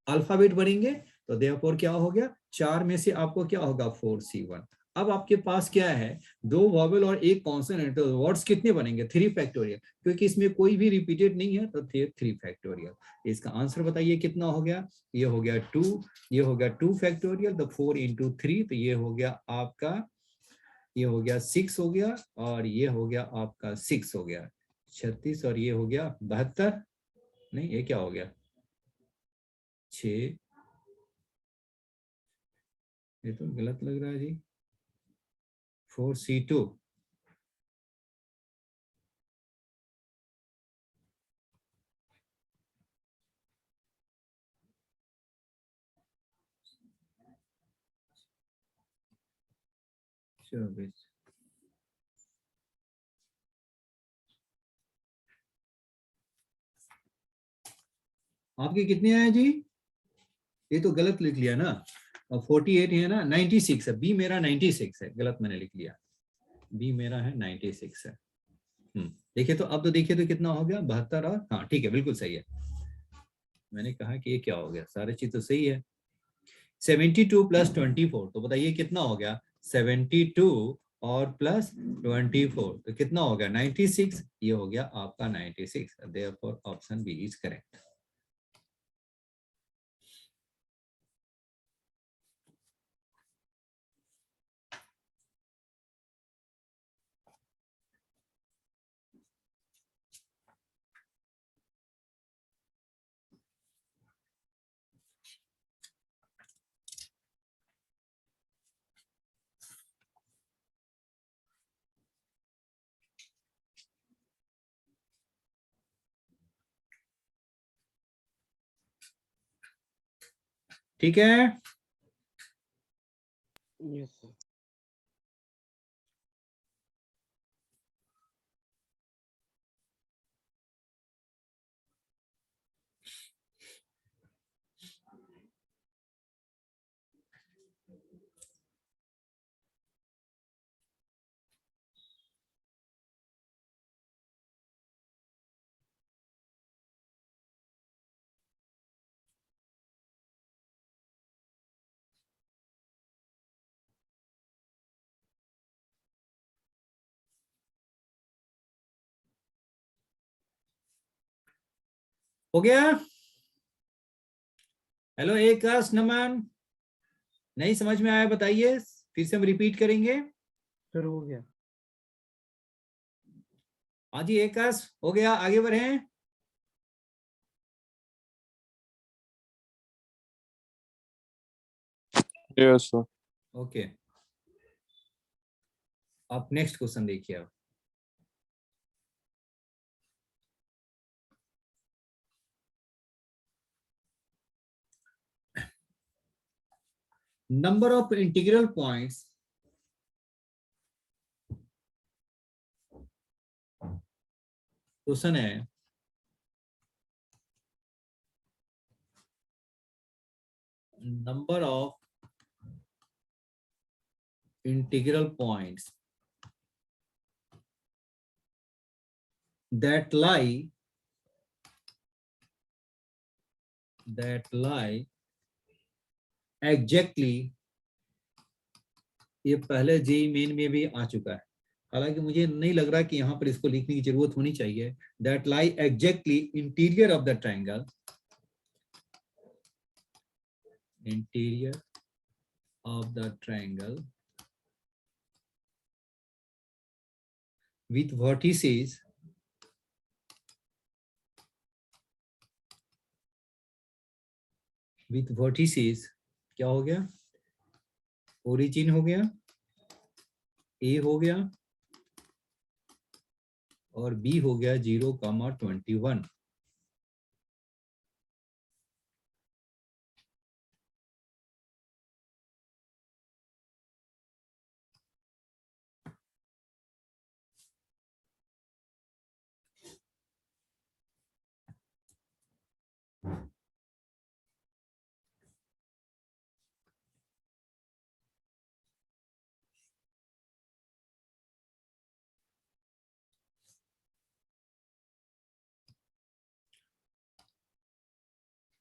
S1: अल्फाबेट बनेंगे। तो देयरफॉर क्या हो गया, 4 में से आपको क्या होगा, 4C1। अब आपके पास क्या है, 2 वॉवेल और एक कॉन्सोनेंट, तो वर्ड्स कितने बनेंगे, 3 फैक्टोरियल, क्योंकि इसमें कोई भी रिपीटेड नहीं है, तो 3 फैक्टोरियल। इसका आंसर बताइए कितना हो गया, ये हो गया 2, ये हो गया 2 फैक्टोरियल, तो 4 into 3, तो ये हो गया आपका, ये हो गया 6 हो गया, और ये हो गया आपका 6 हो गया 36, और ये हो गया 72, नहीं ये क्या हो गया 6, ये तो गलत लग रहा है जी, 4C2। चौबीस, आपके कितने आए जी, ये तो गलत लिख लिया ना, और 48 है ना, 96 है, बी मेरा 96 है, गलत मैंने लिख लिया, बी मेरा है 96 है। देखिए तो अब तो देखिए तो कितना हो गया, 72, और हाँ ठीक है बिल्कुल सही है, मैंने कहा कि ये क्या हो गया, सारे चीज तो सही है। 72 + 24, तो बताइए कितना हो गया, 72 और प्लस 24, तो कितना हो गया 96, ये हो गया आपका 96, therefore option B is correct. ठीक है,
S2: Yes, sir.
S1: हो गया। हेलो आकाश, नमन, नहीं समझ में आया बताइए, फिर से हम रिपीट करेंगे।
S2: सर हो गया।
S1: हाँ जी आकाश, हो गया, आगे बढ़े।
S3: Yes, sir.
S1: ओके, आप नेक्स्ट क्वेश्चन देखिए। आप number of integral points question है, number of integral points that lie exactly, ये पहले जेई मेन में भी आ चुका है, हालांकि मुझे नहीं लग रहा कि यहाँ पर इसको लिखने की जरूरत होनी चाहिए। That lie exactly interior of the triangle, interior of the triangle with vertices क्या हो गया, ओरिजिन हो गया, ए हो गया, और बी हो गया 0,21।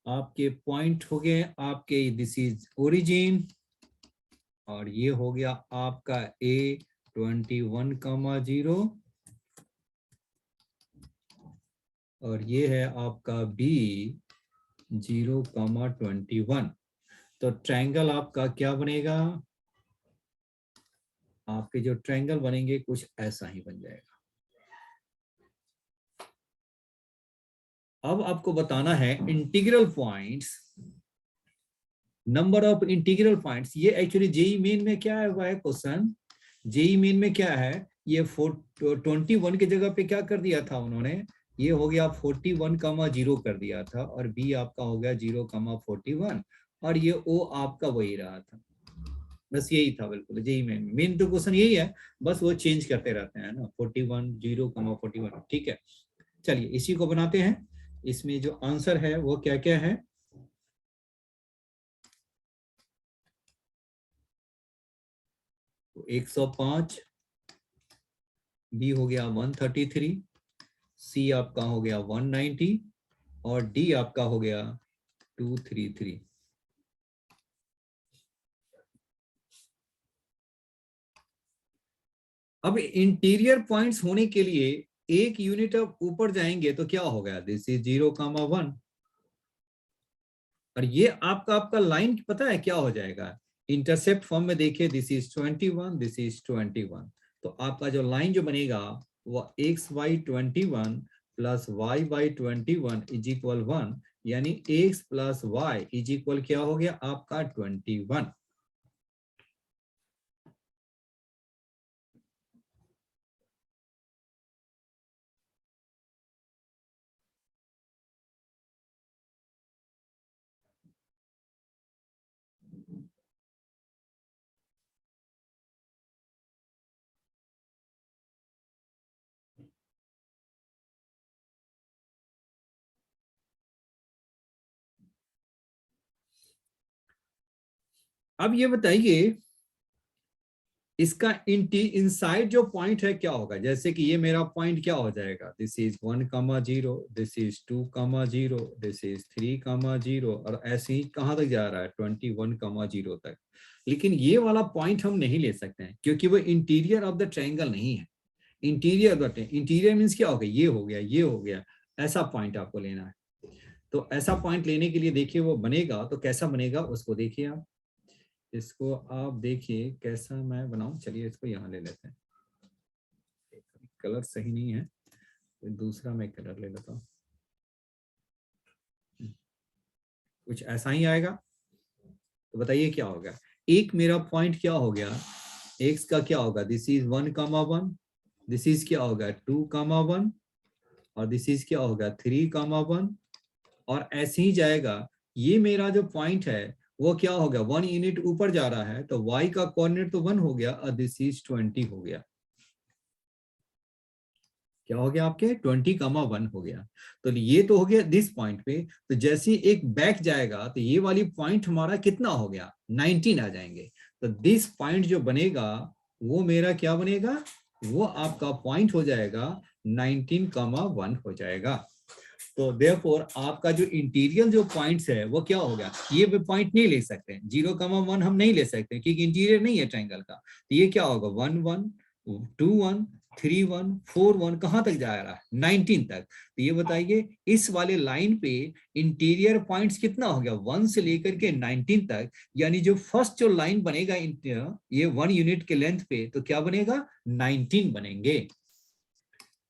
S1: आपके पॉइंट हो गए आपके, दिस इज ओरिजिन, और ये हो गया आपका A21,0 और ये है आपका B0,21। तो ट्रायंगल आपका क्या बनेगा, आपके जो ट्रायंगल बनेंगे कुछ ऐसा ही बन जाएगा। अब आपको बताना है integral points, number of integral points. ये एक्चुअली जेई मेन में क्या है, हुआ है क्वेश्चन, जेई मेन में क्या है, ये 21 की जगह पे क्या कर दिया था उन्होंने, ये हो गया 41,0 कर दिया था, और बी आपका हो गया 0,41, और ये ओ आपका वही रहा था। बस यही था बिल्कुल जेई मेन तो क्वेश्चन यही है, बस वो चेंज करते रहते हैं ना, 41 0,41। ठीक है, चलिए इसी को बनाते हैं। इसमें जो आंसर है वो क्या क्या है, तो 105, बी हो गया 133, सी आपका हो गया 190, और डी आपका हो गया 233। अब इंटीरियर पॉइंट्स होने के लिए एक यूनिट अब ऊपर जाएंगे तो क्या होगा, दिस इज 0,1, और ये आपका आपका लाइन पता है क्या हो जाएगा, इंटरसेप्ट फॉर्म में देखिए, दिस इज 21, दिस इज 21, तो आपका जो लाइन जो बनेगा वो x/21 plus y/21 is equal 1, यानी x plus y is equal क्या हो गया आपका 21। अब ये बताइए इसका इनसाइड जो पॉइंट है क्या होगा, जैसे कि ये मेरा पॉइंट क्या हो जाएगा, this is 1,0, this is 2,0, this is 3,0, और ऐसे ही कहां तक जा रहा है 21,0 तक। लेकिन ये वाला पॉइंट हम नहीं ले सकते हैं क्योंकि वो इंटीरियर ऑफ द ट्रायंगल नहीं है। इंटीरियर मीन्स क्या हो गया, ये हो गया, ये हो गया, ऐसा पॉइंट आपको लेना है। तो ऐसा पॉइंट लेने के लिए देखिए वो बनेगा तो कैसा बनेगा उसको देखिए आप, इसको आप देखिए कैसा मैं बनाऊं। चलिए इसको यहाँ ले लेते हैं, कलर सही नहीं है तो दूसरा मैं कलर ले लेता हूँ, कुछ ऐसा ही आएगा। तो बताइए क्या होगा, एक मेरा पॉइंट क्या हो गया, एक्स का क्या होगा, दिस इज 1,1, दिस इज क्या होगा 2,1, और दिस इज क्या होगा 3,1, और ऐसे ही जाएगा। ये मेरा जो पॉइंट है वो क्या हो गया, 1 यूनिट ऊपर जा रहा है तो y का कोऑर्डिनेट तो 1 हो गया, और दिस इज 20 हो गया। क्या हो गया आपके 20,1 हो गया। तो ये तो हो गया दिस पॉइंट पे, तो जैसे ही एक बैक जाएगा तो ये वाली पॉइंट हमारा कितना हो गया 19 आ जाएंगे। तो दिस पॉइंट जो बनेगा वो मेरा क्या बनेगा, वो आपका पॉइंट हो जाएगा 19,1 हो जाएगा। तो देयरफॉर आपका जो इंटीरियर जो पॉइंट्स है वो क्या हो गया, ये पॉइंट नहीं ले सकते, 0,1 हम नहीं ले सकते क्योंकि इंटीरियर नहीं है ट्रायंगल का। तो ये क्या होगा 1,1 2,1 3,1 4,1 कहां तक जा रहा है 19 तक। तो ये बताइए इस वाले लाइन पे इंटीरियर पॉइंट्स कितना हो गया 1 से लेकर के 19 तक, यानी जो फर्स्ट जो लाइन बनेगा ये 1 यूनिट के लेंथ पे तो क्या बनेगा 19 बनेंगे।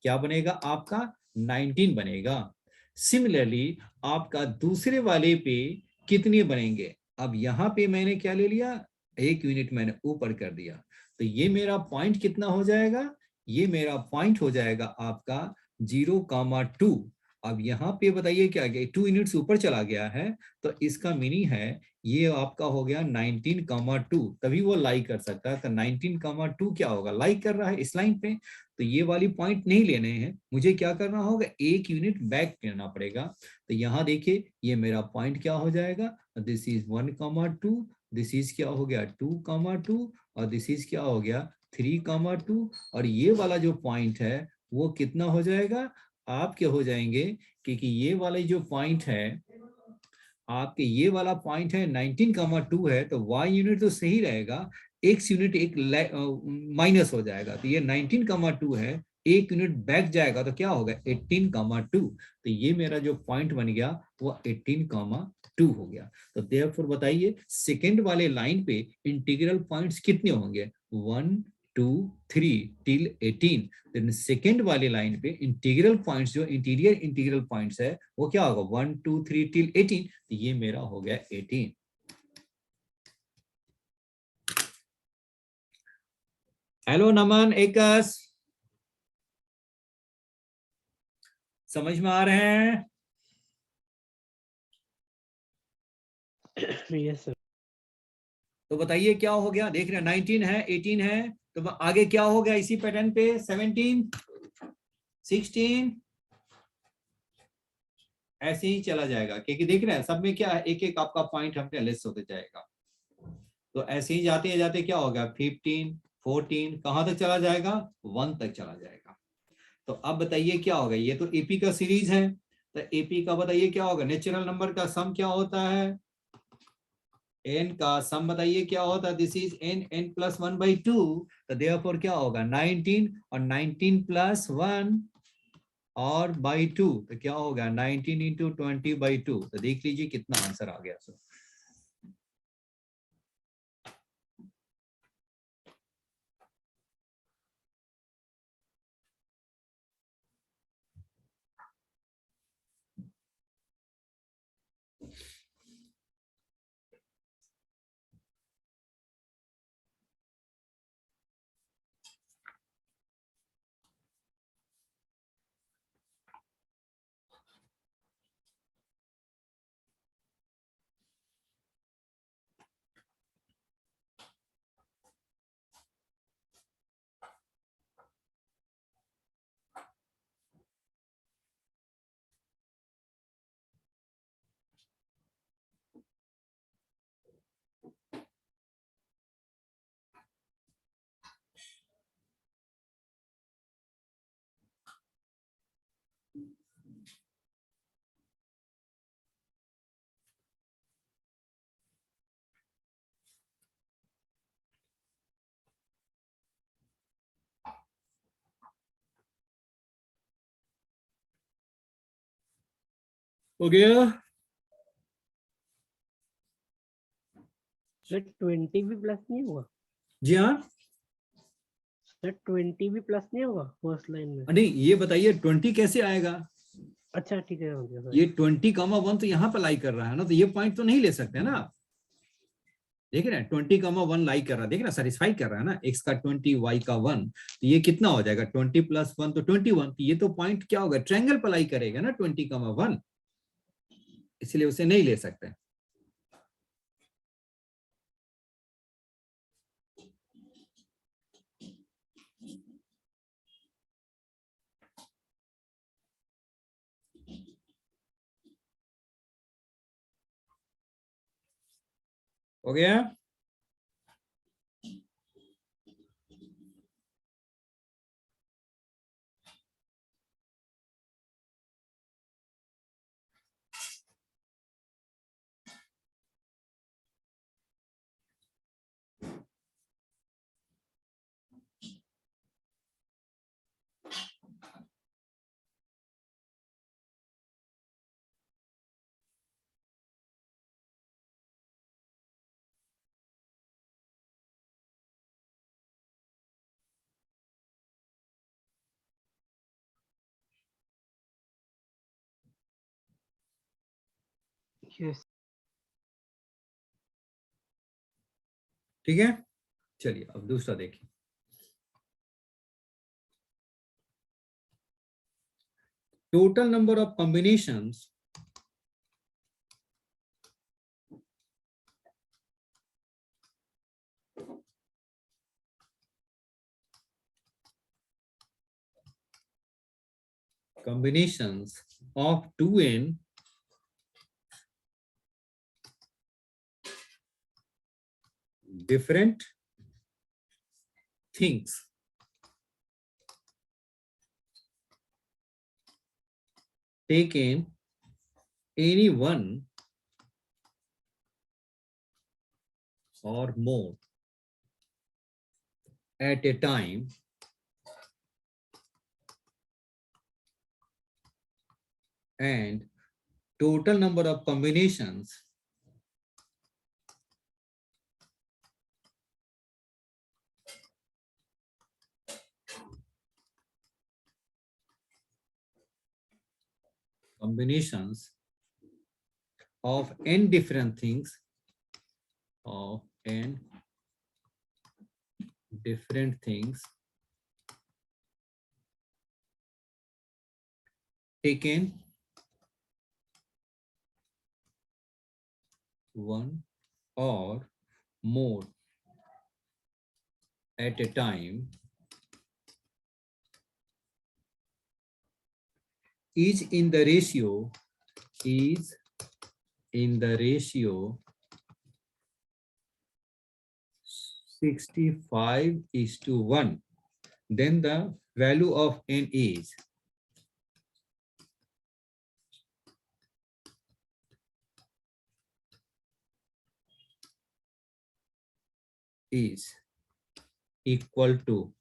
S1: क्या बनेगा आपका 19 बनेगा। सिमिलरली आपका दूसरे वाले पे कितने बनेंगे, अब यहां पे मैंने क्या ले लिया 1 यूनिट मैंने ऊपर कर दिया, तो ये मेरा पॉइंट कितना हो जाएगा ये मेरा पॉइंट हो जाएगा आपका 0,2। अब यहाँ पे बताइए क्या गया, 2 यूनिट्स ऊपर चला गया है, तो इसका मीनिंग है ये आपका हो गया 19,2, तभी वो लाइक कर सकता है। तो 19,2 क्या होगा, लाइक कर रहा है इस लाइन पे। तो ये वाली पॉइंट नहीं लेने हैं, मुझे क्या करना होगा, 1 यूनिट बैक लेना पड़ेगा। तो यहाँ देखिए ये मेरा पॉइंट क्या हो जाएगा, दिस इज 1,2, दिस इज क्या हो गया 2,2, और दिस इज क्या हो गया 3,2, और ये वाला जो पॉइंट है वो कितना हो जाएगा, आपके हो जाएंगे, क्योंकि ये वाला जो पॉइंट है आपके, ये वाला पॉइंट है 19,2 है, तो y यूनिट तो सही रहेगा, x यूनिट एक माइनस हो जाएगा। तो ये 19,2 है, 1 यूनिट बैक जाएगा तो क्या होगा 18,2। तो ये मेरा जो पॉइंट बन गया वो 18,2 हो गया। तो देयरफॉर बताइए सेकंड वाले लाइन पे इंटीग्रल पॉइंट्स कितने होंगे, 1 2 3 टिल 18। देन सेकंड वाली लाइन पे इंटीग्रल पॉइंट्स, जो इंटीरियर इंटीग्रल पॉइंट्स है वो क्या होगा 1 2 3 टिल 18। तो ये मेरा हो गया 18। हेलो नमन एकस, समझ में आ रहे हैं?
S2: Yes sir.
S1: तो बताइए क्या हो गया, देख रहे हैं 19 है 18 है, तो आगे क्या हो गया इसी पैटर्न पे 17 16 ऐसे ही चला जाएगा, क्योंकि देख रहे हैं सब में क्या है, एक एक आपका पॉइंट हमने लेस होते जाएगा। तो ऐसे ही जाते जाते क्या होगा 15 14 कहां तक चला जाएगा, 1 तक चला जाएगा। तो अब बताइए क्या होगा, ये तो एपी का सीरीज है, तो एपी का बताइए क्या होगा, नेचुरल नंबर का सम क्या होता है, n का सम बताइए क्या होता है, दिस इज n प्लस 1/2। तो देयरफॉर क्या होगा 19, और 19 प्लस 1 और बाई 2, तो क्या होगा 19 इंटू 20/2। तो देख लीजिए कितना आंसर आ गया सर। हो गया
S2: सर 20 भी प्लस नहीं होगा,
S1: जी हाँ।
S2: सर 20 भी प्लस नहीं होगा फर्स्ट लाइन में।
S1: नहीं ये बताइए 20 कैसे आएगा,
S2: अच्छा ठीक है, हो गया सर।
S1: ये 20,1 तो यहाँ पर लाई कर रहा है ना, तो ये पॉइंट तो नहीं ले सकते ना आप। देख रहे हैं 20,1 लाई कर रहा है, देख रहे हैं सेटिस्फाई कर रहा है ना, x का 20 y का 1, तो ये कितना हो जाएगा 20 प्लस 1 तो 21। तो ये तो पॉइंट क्या होगा, ट्रायंगल पर लाई करेगा ना 20,1, इसलिए उसे नहीं ले सकते। हो गया।
S2: यस।
S1: ठीक है, चलिए अब दूसरा देखिए। total number of combinations of 2n different things taken any one or more at a time and total number of combinations of n different things taken one or more at a time is in the ratio 65:1, then the value of n is equal to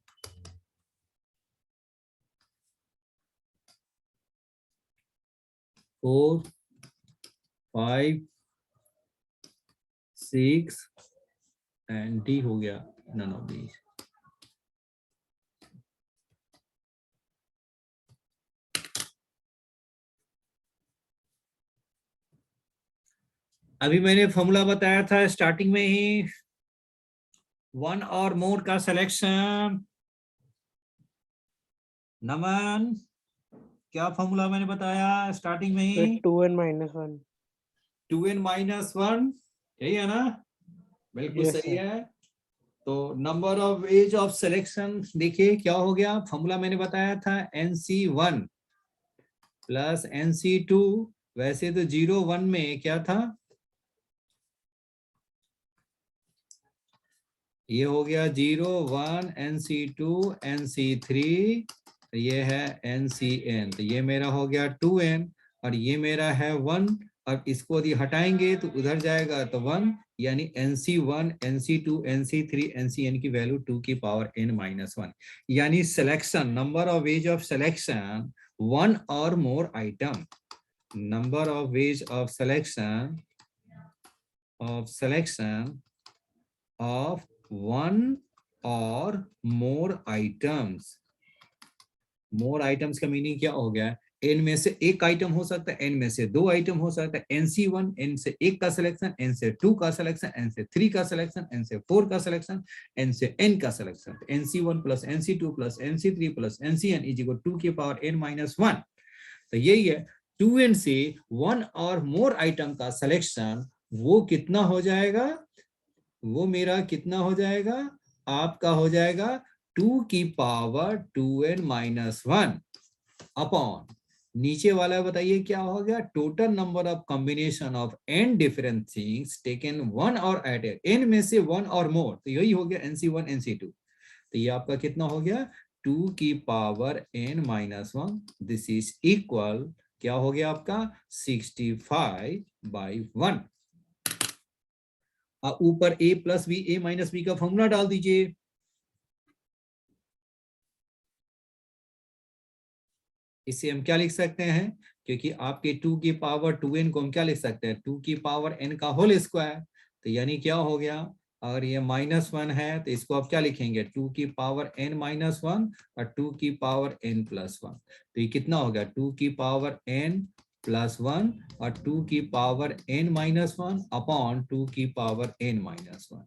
S1: 4, 5, 6 and D हो गया none of these. अभी मैंने formula बताया था starting में ही, one और मोर का selection. नमन, क्या फॉर्मूला मैंने बताया स्टार्टिंग में ही?
S2: 2n minus 1.
S1: 2n minus 1, यही है ना? बिल्कुल
S2: Yes,
S1: सही
S2: sir.
S1: है. तो number of as of selection देखिए क्या हो गया. फॉर्मूला मैंने बताया था NC1 प्लस NC2. वैसे तो 0, 1 में क्या था, ये हो गया 0, 1 NC2 NC3, ये है NCN. तो ये मेरा हो गया 2n और ये मेरा है 1. अब इसको यदि हटाएंगे तो उधर जाएगा तो 1, यानी NC1 NC2 NC3 NCN की वैल्यू 2 की पावर n माइनस 1. यानी selection, number of ways of selection one और more item, number of ways of selection of one or more items. More items का मीनिंग क्या हो गया? n में से एक आइटम हो सकता है, n में से दो आइटम हो सकता है. NC1 n से 1 का सिलेक्शन, n से 2 का सिलेक्शन, n से 3 का सिलेक्शन, n से 4 का सिलेक्शन, n से n का selection. NC1 plus NC2 plus NC3 plus NCN is equal 2 की पावर n माइनस 1. तो यही है 2n से वन और मोर आइटम का सिलेक्शन. वो कितना हो जाएगा? वो मेरा कितना हो जाएगा? आपका हो जाएगा 2 की पावर 2n माइनस 1 अपॉन, नीचे वाला बताइए क्या हो गया? Total number of combination of n different things taken one और एट n में से वन और मोर. तो यही हो गया NC1 NC2. तो ये आपका कितना हो गया? 2 की power n minus 1. This is equal, क्या हो गया आपका? 65/1. ऊपर a plus b, a minus b का फॉर्मूला डाल दीजिए. इसे हम क्या लिख सकते हैं? क्योंकि आपके 2 की पावर 2n को हम क्या लिख सकते हैं? 2 की पावर n का होल स्क्वायर. तो यानी क्या हो गया? अगर ये -1 है तो इसको आप क्या लिखेंगे? 2 की पावर n माइनस 1 और 2 की पावर n प्लस 1. तो ये कितना हो गया? 2 की पावर n प्लस 1 और 2 की पावर n माइनस 1 अपॉन 2 की पावर n माइनस 1.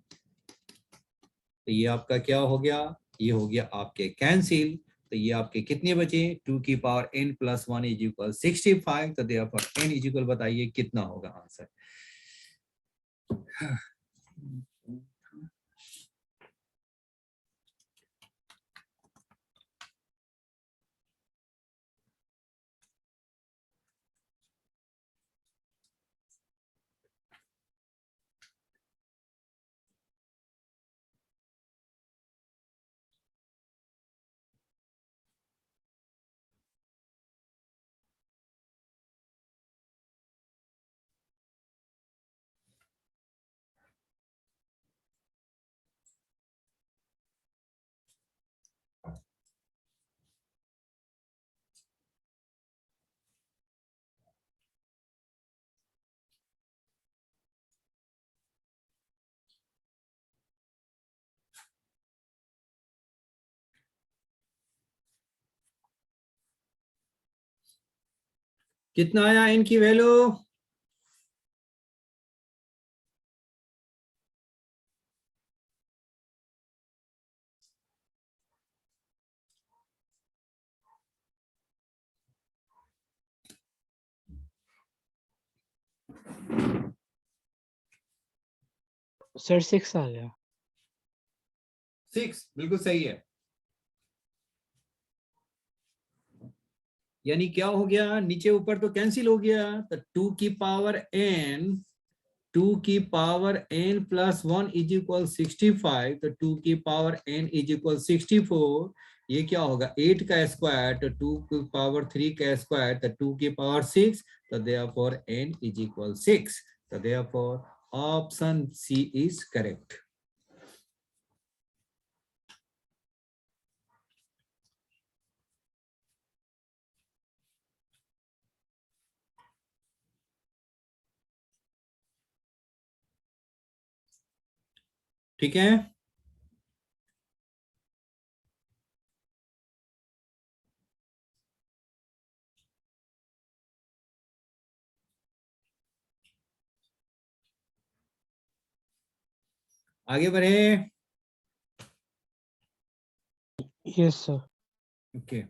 S1: तो ये आपका क्या हो गया? ये हो गया आपके कैंसिल. तो ये आपके कितने बचे, 2 की power n plus 1 is equal 65। तो देयरफॉर n इज इक्वल बताइए कितना होगा आंसर। कितना आया इनकी वैल्यू,
S2: सर 6 आ गया।
S1: 6 बिल्कुल सही है। यानी क्या हो गया, नीचे ऊपर तो कैंसिल हो गया, तो 2 की power n plus 1 is equal 65। तो 2 की पावर n इज इक्वल 64। ये क्या होगा 8 का स्क्वायर, तो 2 की पावर 3 का स्क्वायर, तो 2 की पावर 6। तो देयरफॉर n इज इक्वल 6। तो therefore option C is correct. ठीक है, आगे बढ़े।
S2: Yes sir.
S1: ओके,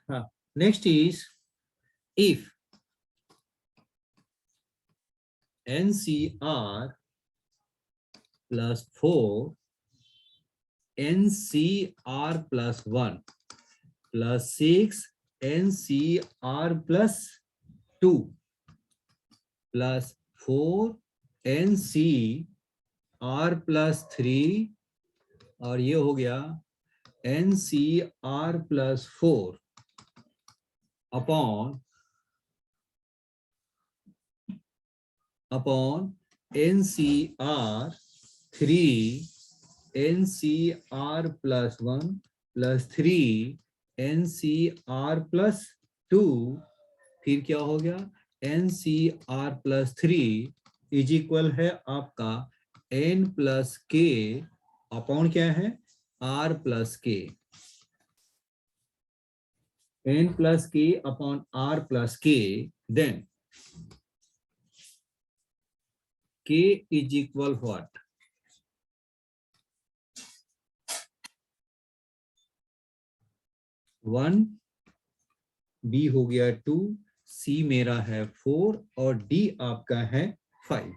S1: हाँ, next is if NCR plus 4 NCR plus 1 plus 6 NCR plus 2 plus 4 NCR plus 3 और ये हो गया NCR plus 4 upon NCR 3 NCR plus 1 plus 3 NCR plus 2, फिर क्या हो गया NCR plus 3 इज इक्वल है आपका n plus k अपॉन क्या है r plus k, n plus k upon r plus k, then k is equal what, 1, B हो गया 2, C मेरा है 4 और D आपका है 5।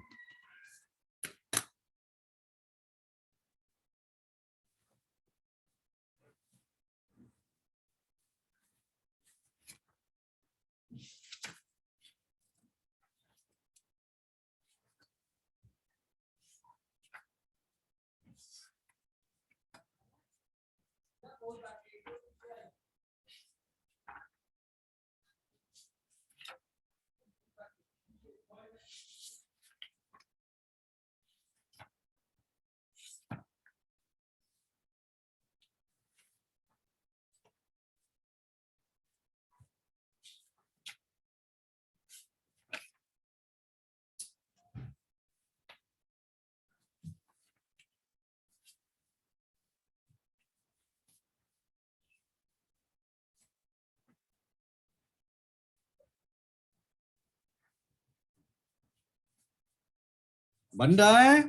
S1: बन रहा है?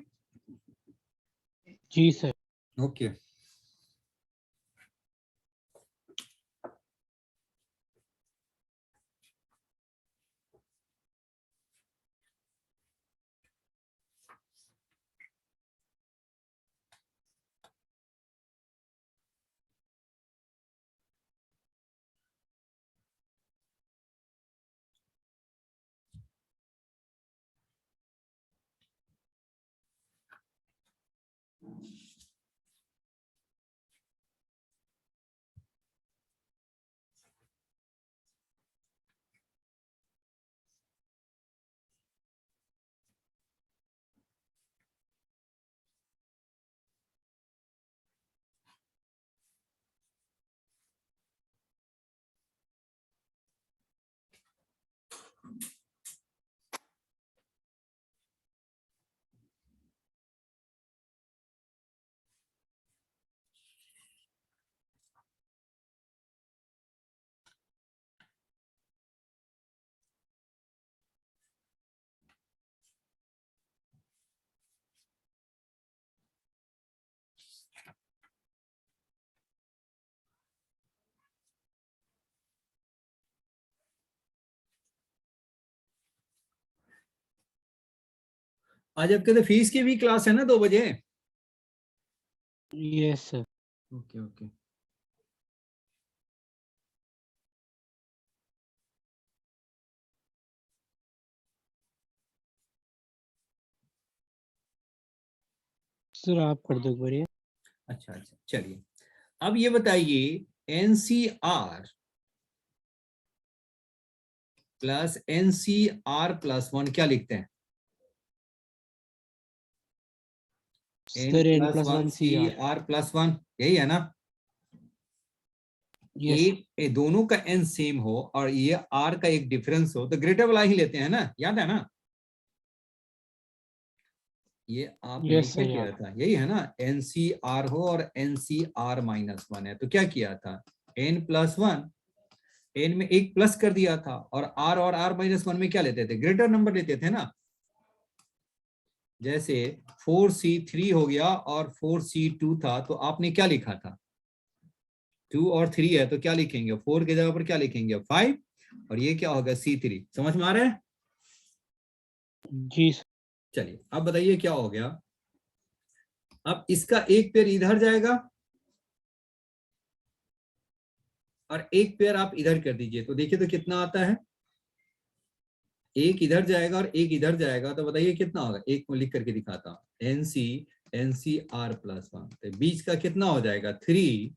S2: जी सर।
S1: ओके। आज आपके तो फीस की भी क्लास है ना 2 बजे?
S2: Yes sir.
S1: Okay okay.
S2: Sir आप कर दो एक बार ये।
S1: अच्छा अच्छा, चलिए अब ये बताइए एनसीआर प्लस एनसीआर प्लस 1 क्या लिखते हैं? N
S2: sir n
S1: plus
S2: plus
S1: one
S2: one
S1: C
S2: C r.
S1: R plus 1, यही है ना?
S2: यस।
S1: ये दोनों का एन सेम हो और ये आर का एक डिफरेंस हो तो ग्रेटर वाला ही लेते हैं ना, याद है ना? ये आपने
S2: यस
S1: क्या
S2: सर
S1: किया
S2: याद।
S1: था, यही है ना? एनसीआर हो और एनसीआर माइनस 1 है तो क्या किया था? एन प्लस 1, एन में एक प्लस कर दिया था और आर माइनस 1 में क्या लेते थे? ग्रेटर नंबर लेते थे ना। जैसे 4C3 हो गया और 4C2 था तो आपने क्या लिखा था? 2 और 3 है तो क्या लिखेंगे? 4 की जगह पर क्या लिखेंगे? 5। और ये क्या होगा? C3। समझ में आ रहा है?
S2: जी सर।
S1: चलिए अब बताइए क्या हो गया। अब इसका एक पेयर इधर जाएगा और एक पेयर आप इधर कर दीजिए तो देखिए तो कितना आता है। एक इधर जाएगा और एक इधर जाएगा तो बताइए कितना होगा। एक को लिख करके दिखाता हूं, एनसीआर प्लस 1 तो बीच का कितना हो जाएगा? 3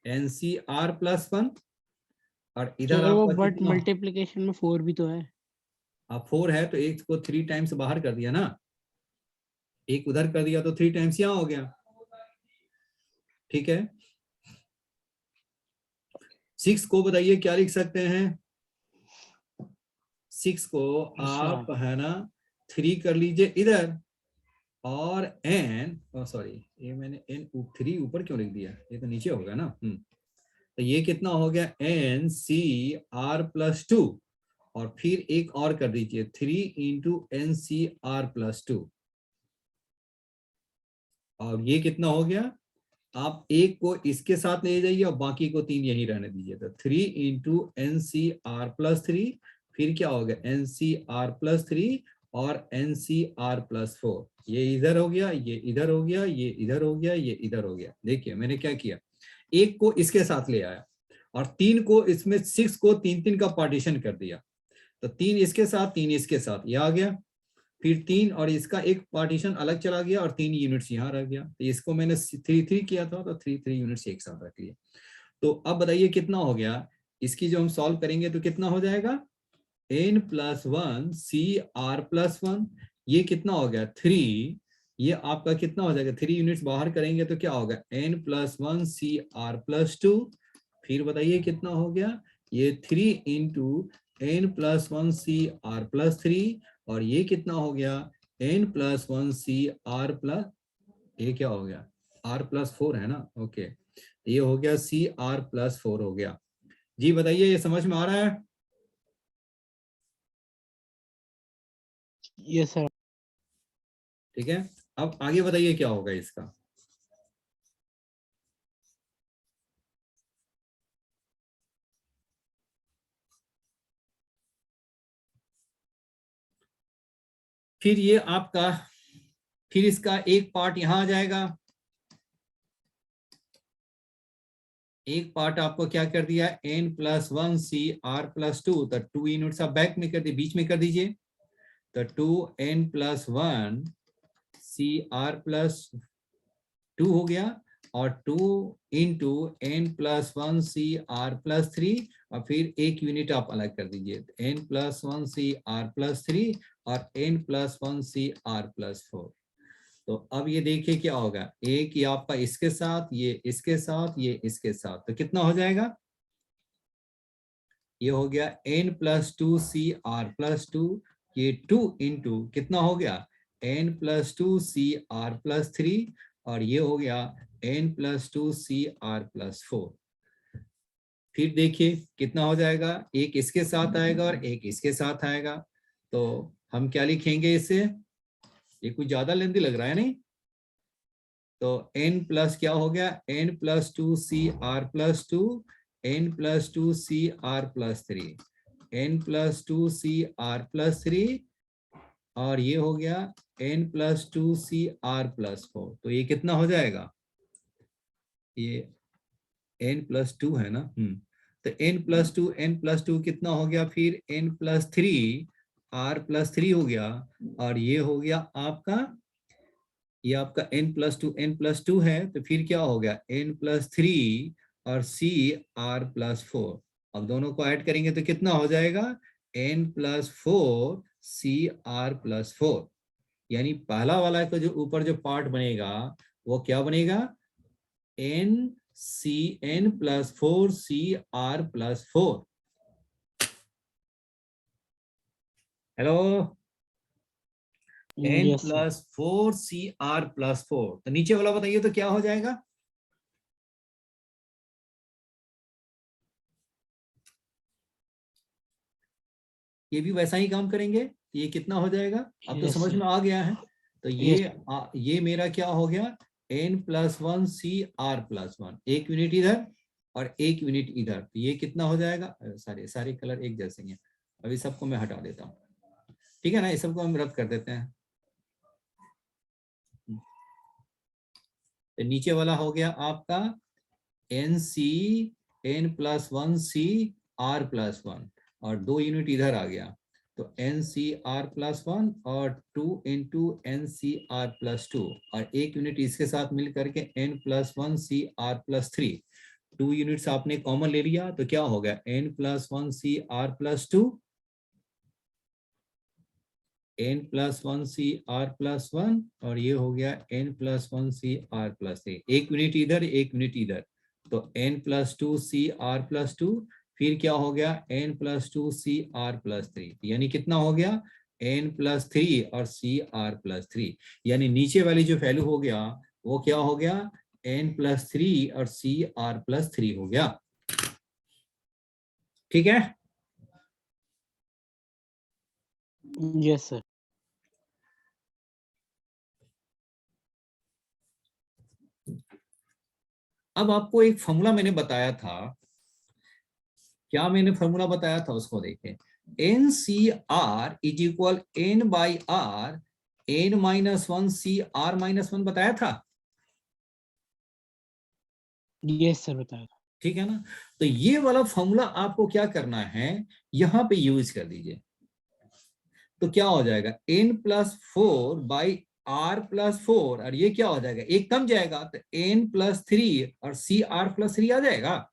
S1: एनसीआर प्लस 1 और इधर
S2: सर वो
S1: आपका
S2: बट
S1: कितना?
S2: मल्टीप्लिकेशन में 4 भी तो है।
S1: अब 4 है तो एक को 3 टाइम्स बाहर कर दिया ना, एक उधर कर दिया तो 3 टाइम्स यहां हो गया। ठीक है, 6 को बताइए क्या लिख सकते हैं? 6 को आप
S2: अच्छा।
S1: है ना 3 कर लीजिए इधर और एन, सॉरी ये मैंने एन 3 ऊपर क्यों लिख दिया, ये तो नीचे होगा ना। तो ये कितना हो गया? एन सी आर प्लस 2 और फिर एक और कर दीजिए 3 into n C r plus 2 और ये कितना हो गया? आप एक को इसके साथ ले जाइए और बाकी को 3 यही रहने दीजिए तो 3 into n C r plus 3 फिर क्या हो गया? एन सी आर प्लस 3 और एन सी आर प्लस 4। ये इधर हो गया, ये इधर हो गया, ये इधर हो गया, ये इधर हो गया। देखिए मैंने क्या किया, एक को इसके साथ ले आया और 3 को इसमें 6 को 3 का पार्टीशन कर दिया तो 3 इसके साथ 3 इसके साथ ये आ गया, फिर 3 और इसका एक पार्टीशन अलग चला गया और 3 यूनिट्स यहाँ रह गया तो इसको मैंने 3 किया था तो 3 यूनिट्स एक साथ रख लिए। तो अब बताइए कितना हो गया? इसकी जो हम सॉल्व करेंगे तो कितना हो जाएगा? n plus 1 C r plus 1, ये कितना हो गया? 3। ये आपका कितना हो जाएगा? 3 यूनिट्स बाहर करेंगे तो क्या होगा? n plus 1 C r plus 2। फिर बताइए कितना हो गया? ये 3 into n plus 1 C r plus 3 और ये कितना हो गया? n plus 1 C r plus, ये क्या हो गया? r प्लस 4 है ना। ओके, ये हो गया सी आर प्लस 4 हो गया। जी बताइए ये समझ में आ रहा है?
S2: Yes sir.
S1: ठीक है, अब आगे बताइए क्या होगा इसका। फिर ये आपका, फिर इसका एक पार्ट यहां आ जाएगा, एक पार्ट आपको क्या कर दिया, n+1 CR+2, तो 2 यूनिट्स आप बैक में कर दिए, बीच में कर दीजिए, तो 2n+1 CR+2 हो गया, और 2 इंटू n+1 CR+3, और फिर एक यूनिट आप अलग कर दीजिए, n+1 CR+3 और n+1 CR+4। तो अब ये देखिए क्या होगा, एक ये आपका इसके साथ, ये इसके साथ, ये इसके साथ, तो कितना हो जाएगा, ये हो गया n+2 CR+2, ये 2 इंटू कितना हो गया n+2 CR+3, और ये हो गया n+2 CR+4। फिर देखिए कितना हो जाएगा, एक इसके साथ आएगा और एक इसके साथ आएगा, तो हम क्या लिखेंगे इसे, ये कुछ ज्यादा लेंथी लग रहा है नहीं, तो n प्लस क्या हो गया, n+2 CR+2, n+2 CR+3, n+2 CR+3, और ये हो गया n+2 CR+4। तो ये कितना हो जाएगा, ये n+2 है ना, तो n+2 कितना हो गया, फिर n+3 R+3 हो गया, और ये हो गया आपका, ये आपका n+2 है, तो फिर क्या हो गया n+3 और CR+4। अब दोनों को ऐड करेंगे तो कितना हो जाएगा n+4 CR+4, यानी पहला वाला का जो ऊपर जो पार्ट बनेगा वो क्या बनेगा, n+4 CR+4। Hello,
S2: Yes, sir.
S1: n+4 CR+4, तो नीचे वाला बताइए तो क्या हो जाएगा, ये भी वैसा ही काम करेंगे, ये कितना हो जाएगा, अब तो
S2: Yes,
S1: समझ
S2: sir.
S1: में आ गया है। तो
S2: Yes.
S1: ये मेरा क्या हो गया n+1 CR+1, एक यूनिट इधर और एक यूनिट इधर, तो ये कितना हो जाएगा, सारे कलर एक जैसे हैं, अभी सबको मैं हटा देता हूँ, ठीक है ना, ये सबको हम रद्द कर देते हैं। तो नीचे वाला हो गया आपका n+1 CR+1, और 2 यूनिट इधर आ गया, तो NCR+1 और 2 इंटू NCR+2, और एक यूनिट इसके साथ मिल करके n+1 CR+3, 2 यूनिट्स आपने कॉमन ले लिया, तो क्या हो गया n+1 CR+2, n+1 CR+1, और ये हो गया n+1 CR+3, एक यूनिट इधर एक यूनिट इधर, तो n+2 CR+2, फिर क्या हो गया n+2 CR+3, यानी कितना हो गया n+3 और CR+3, यानी नीचे वाली जो वैल्यू हो गया वो क्या हो गया n+3 और CR+3 हो गया, ठीक है।
S2: Yes, sir.
S1: अब आपको एक फॉर्मूला मैंने बताया था, क्या मैंने फॉर्मूला बताया था उसको देखें, NCR is equal n/r, n-1 CR-1 बताया था,
S2: Yes, sir. बताया।
S1: ठीक है ना, तो ये वाला फॉर्मूला आपको क्या करना है, यहां पे यूज कर दीजिए, तो क्या हो जाएगा n+4/r+4, और ये क्या हो जाएगा, एक कम जाएगा तो n+3 और CR+3 आ जाएगा,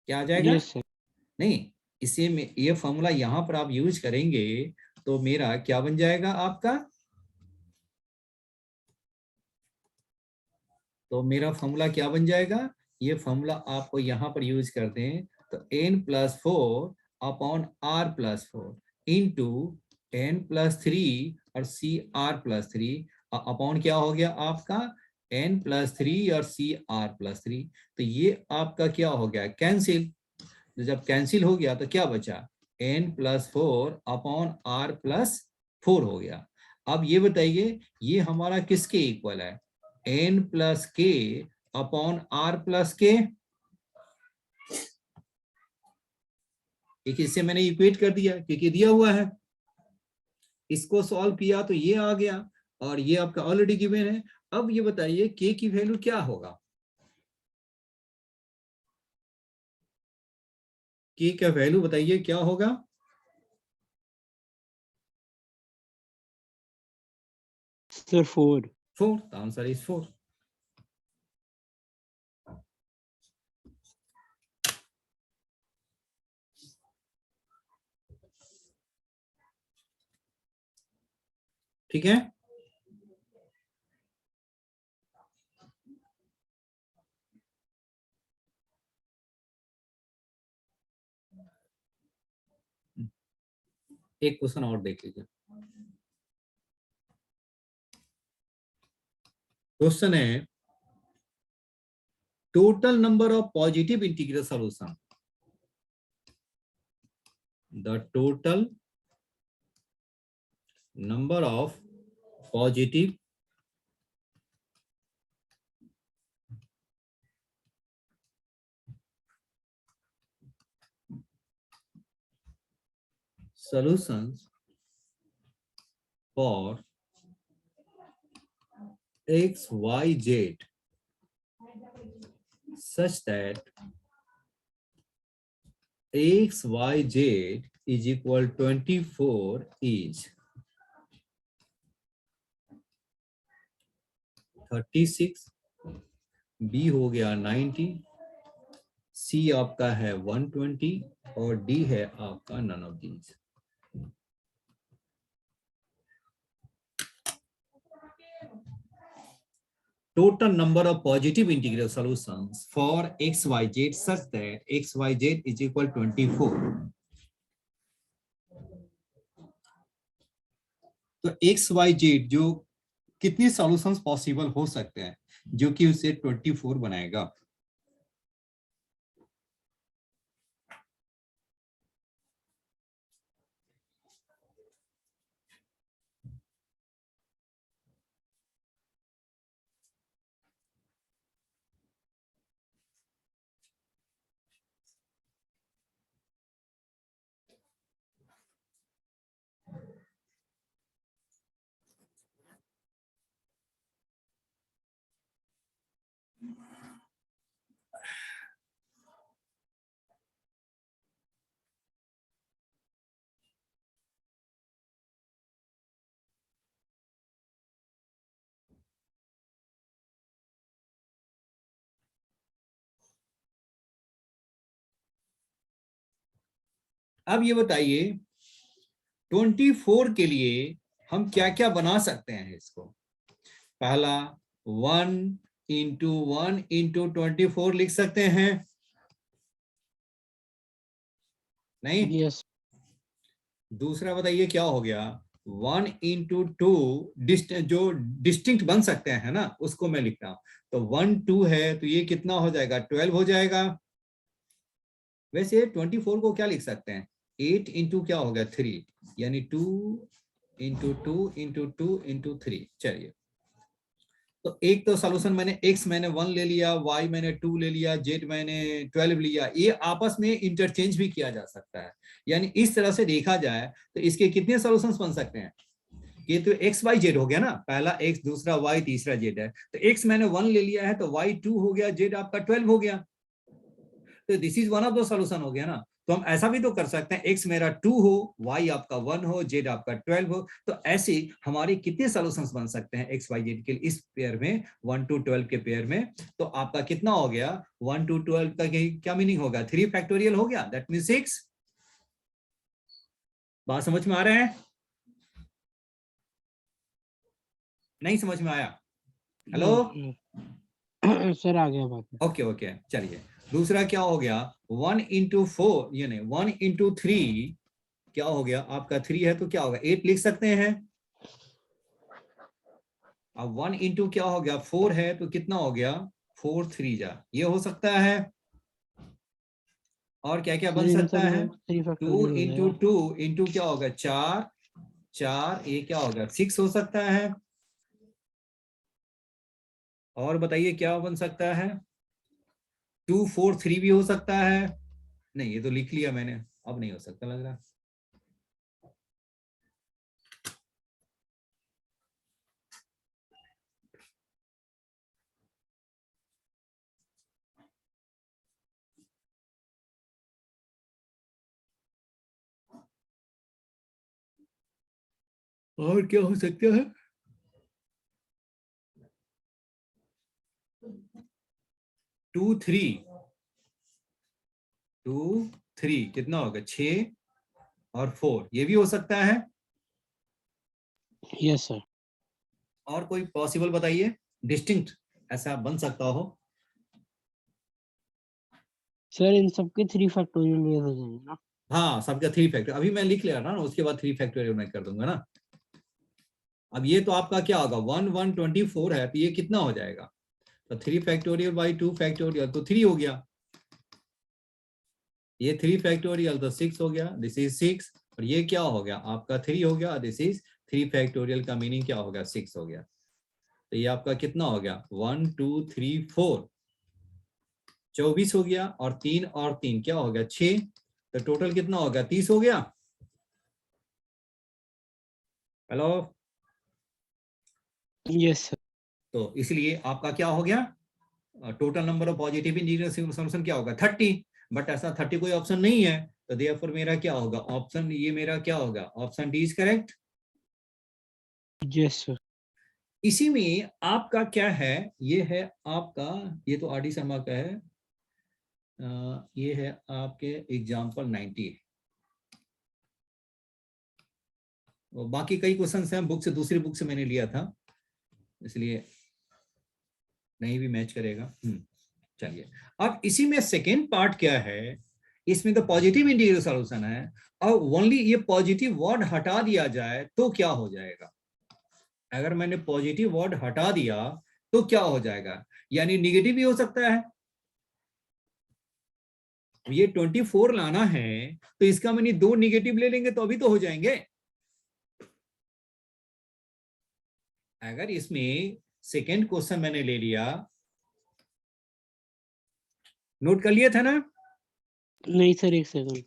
S1: क्या आ जाएगा,
S2: Yes, sir.
S1: नहीं, इसे में ये फॉर्मूला यहां पर आप यूज करेंगे तो मेरा क्या बन जाएगा आपका, तो मेरा फॉर्मूला क्या बन जाएगा, ये फॉर्मूला आपको यहां पर यूज करते हैं, तो n+4/r+4 इंटू n+3 और CR+3 अपॉन क्या हो गया आपका n+3 और CR+3, तो ये आपका क्या हो गया कैंसिल, तो जब कैंसिल हो गया तो क्या बचा n+4 अपॉन r+4 हो गया। अब ये बताइए ये हमारा किसके इक्वल है? n+k upon r+k। एक इससे मैंने इक्वेट कर दिया क्योंकि दिया हुआ है, इसको सॉल्व किया तो ये आ गया और ये आपका ऑलरेडी गिवन है। अब ये बताइए k की वैल्यू क्या होगा? k का वैल्यू बताइए क्या होगा?
S2: Sir, 4.
S1: 4। The answer is 4। ठीक है, एक क्वेश्चन और देख लीजिए। क्वेश्चन है total number of positive integral solution. The total number of positive solutions for x, y, z such that x, y, z is equal 24 is 36, B हो गया 90, C आपका है 120 और D है आपका none of these। Total number of positive integral solutions for x, y, z such that x, y, z is equal 24। तो x, y, z जो कितनी सॉल्यूशंस पॉसिबल हो सकते हैं जो कि उसे 24 बनाएगा? अब ये बताइए 24 के लिए हम क्या क्या बना सकते हैं इसको? पहला 1 इंटू 1 इंटू 24 लिख सकते हैं, नहीं?
S2: Yes.
S1: दूसरा बताइए क्या हो गया? 1 इंटू 2 जो डिस्टिंक्ट बन सकते हैं ना उसको मैं लिखता हूं। तो 1 2 है तो ये कितना हो जाएगा? 12 हो जाएगा। वैसे 24 को क्या लिख सकते हैं? 8 इंटू क्या हो गया? 3, यानी 2 इंटू 2 इंटू 2 इंटू 3। चलिए, तो एक तो सॉल्यूशन मैंने x मैंने 1 ले लिया, y मैंने 2 ले लिया, z मैंने 12 लिया। ये आपस में इंटरचेंज भी किया जा सकता है। यानी इस तरह से देखा जाए तो इसके कितने सॉल्यूशंस बन सकते हैं? ये तो x y z हो गया ना, पहला x दूसरा y तीसरा z है। तो x मैंने 1 ले लिया है तो y 2 हो गया, z आपका 12 हो गया। तो this is one of the solution हो गया ना। तो हम ऐसा भी तो कर सकते हैं x मेरा 2 हो, y आपका 1 हो, z आपका 12 हो। तो ऐसे हमारे कितने सॉल्यूशंस बन सकते हैं x y z के लिए इस पेयर में, 1 to 12 के पेयर में? तो आपका कितना हो गया? 1 to 12 का क्या मीनिंग होगा? 3 फैक्टोरियल हो गया, दैट मींस 6। बात समझ में आ रहा है? नहीं समझ में आया? हेलो
S2: सर आ गया बात।
S1: ओके ओके, चलिए दूसरा क्या हो गया? 1 इंटू 4 यानी 1 इंटू 3 क्या हो गया? आपका 3 है तो क्या होगा? 8 लिख सकते हैं। अब 1 इंटू क्या हो गया? 4 है तो कितना हो गया? 4 3 जा, ये हो सकता है। और क्या क्या
S2: सर
S1: बन
S2: इन
S1: सकता
S2: सब
S1: है?
S2: में 3
S1: 2
S2: फैक्टोरियल
S1: इंटू 2 इंटू क्या होगा 4, 4 ये क्या होगा 6 हो सकता है। और बताइए क्या बन सकता है? 2 4 3 भी हो सकता है। नहीं ये तो लिख लिया मैंने, अब नहीं हो सकता लग रहा। और क्या हो सकता है? 2 3 2 3 कितना होगा 6 और 4 ये भी हो सकता है।
S2: Yes sir.
S1: और कोई पॉसिबल बताइए डिस्टिंक्ट ऐसा बन सकता हो।
S2: सर इन सब के 3 फैक्टोरियल हो जाएंगे ना?
S1: हाँ सबका 3 फैक्टर अभी मैं लिख लिया ना, उसके बाद 3 फैक्टोरियल मैं कर दूंगा ना। अब ये तो आपका क्या होगा 1 1 24 है तो ये कितना हो जाएगा? तो 3 फैक्टोरियल बाई 2 फैक्टोरियल तो 3 हो गया। ये 3 फैक्टोरियल तो 6 हो गया, दिस इज 6। और ये क्या हो गया आपका 3 हो गया, दिस इज 3 फैक्टोरियल का मीनिंग क्या हो गया 6 हो गया। तो ये आपका कितना हो गया 1 2 3 4 24 हो गया और 3 क्या हो गया 6। तो टोटल कितना हो गया 30 हो गया। हेलो।
S2: Yes sir.
S1: तो इसलिए आपका क्या हो गया total number of positive integral solution क्या होगा 30। बट ऐसा 30 कोई ऑप्शन नहीं है तो देयरफॉर मेरा क्या होगा ऑप्शन ये मेरा क्या होगा option D is correct.
S2: Yes sir.
S1: इसी में आपका क्या है ये है आपका ये तो आर डी शर्मा का है ये है आपके एग्जाम्पल 90। और बाकी कई क्वेश्चंस हैं बुक से दूसरी बुक से मैंने लिया था इसलिए नहीं भी मैच करेगा। चलिए अब इसी में सेकेंड पार्ट क्या है इसमें तो पॉजिटिव इंटीग्रल सॉल्यूशन है और ओनली ये पॉजिटिव वर्ड हटा दिया जाए तो क्या हो जाएगा? अगर मैंने पॉजिटिव वर्ड हटा दिया तो क्या हो जाएगा? यानी निगेटिव भी हो सकता है। ये 24 लाना है तो इसका मैंने 2 निगेटिव ले लेंगे तो अभी तो हो जाएंगे। अगर इसमें सेकेंड क्वेश्चन मैंने ले लिया, नोट कर लिया था ना?
S2: नहीं सर एक सेकंड।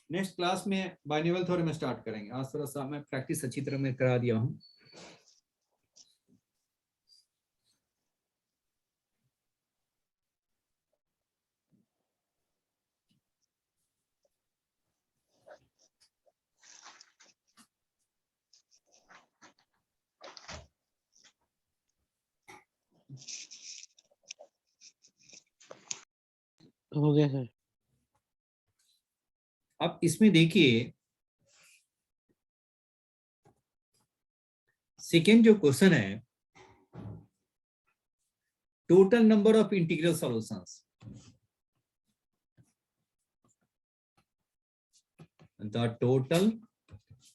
S1: नेक्स्ट क्लास में बाइनोमियल थ्योरम स्टार्ट करेंगे। आज थोड़ा सा मैं प्रैक्टिस अच्छी तरह में करा दिया हूं।
S2: हो गया सर।
S1: अब इसमें देखिए सेकेंड जो क्वेश्चन है total number of integral solutions, the total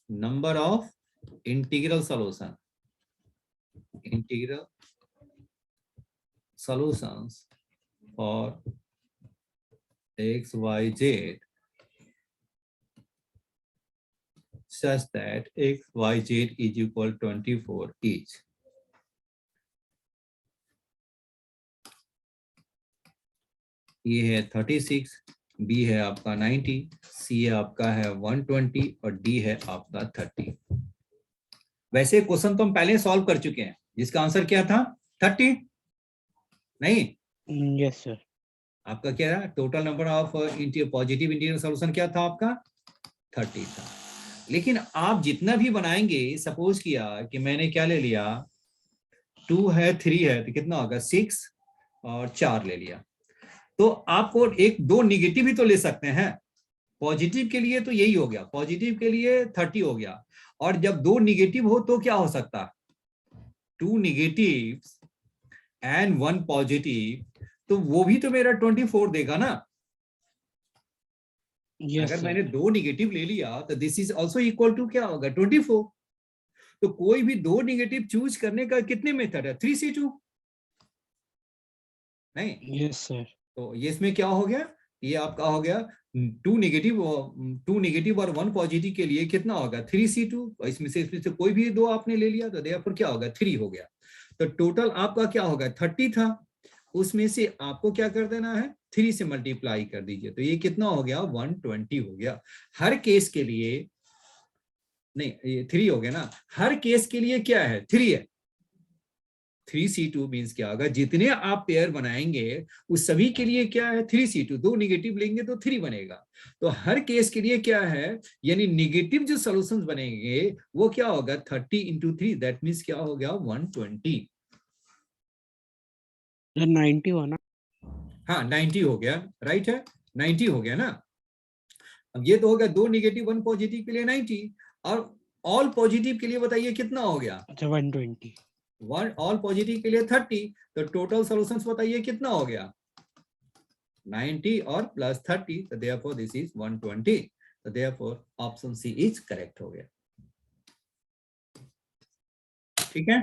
S1: number of integral solution integral solutions for x, y, z such that x, y, z is equal 24 each. ये है 36, बी है आपका 90, सी है आपका है 120 और डी है आपका 30। वैसे क्वेश्चन तो हम पहले सॉल्व कर चुके हैं जिसका आंसर क्या था 30 नहीं।
S2: Yes sir.
S1: आपका क्या था total number of positive integral solution क्या था आपका 30 था। लेकिन आप जितना भी बनाएंगे सपोज किया कि मैंने क्या ले लिया 2 है 3 है तो कितना होगा 6 और 4 ले लिया तो आपको एक 2 निगेटिव ही तो ले सकते हैं। पॉजिटिव के लिए तो यही हो गया, पॉजिटिव के लिए 30 हो गया और जब 2 निगेटिव हो तो क्या हो सकता 2 निगेटिव एंड 1 पॉजिटिव तो वो भी तो मेरा 24 देगा ना।
S2: यस
S1: अगर
S2: सर।
S1: मैंने 2 निगेटिव ले लिया तो this is also equal to क्या होगा 24। तो कोई भी दो नेगेटिव चूज करने का कितने मेथड है? 3C2 नहीं?
S2: Yes sir.
S1: तो ये इसमें क्या हो गया, ये आपका हो गया टू नेगेटिव और वन पॉजिटिव के लिए कितना होगा? 3C2। इसमें से कोई भी दो आपने ले लिया तो देयरफॉर क्या होगा? 3 हो गया। तो टोटल आपका क्या होगा? 30 था, उसमें से आपको क्या कर देना है? 3 से मल्टीप्लाई कर दीजिए, तो ये कितना हो गया? 120 हो गया। हर केस के लिए नहीं, ये 3 हो गया ना, हर केस के लिए क्या है? 3 है। 3C2 मीन्स क्या होगा? जितने आप पेयर बनाएंगे उस सभी के लिए क्या है? 3C2। दो नेगेटिव लेंगे तो 3 बनेगा। तो हर केस के लिए क्या है, यानी नेगेटिव जो सॉल्यूशंस बनेंगे वो क्या होगा? 30 इंटू 3, दैट मीन्स क्या हो गया? 120।
S2: 90 हुआ ना?
S1: हाँ 90 हो गया, राइट है, 90 हो गया ना। अब ये तो हो गया दो नेगेटिव वन पॉजिटिव के लिए 90, और ऑल पॉजिटिव के लिए बताइए कितना हो गया?
S2: अच्छा 120।
S1: वन ऑल पॉजिटिव के लिए 30, तो टोटल सॉल्यूशंस बताइए कितना हो गया? 90 और प्लस 30, तो देयरफॉर दिस इज 120। तो therefore option C is correct हो गया। ठीक है,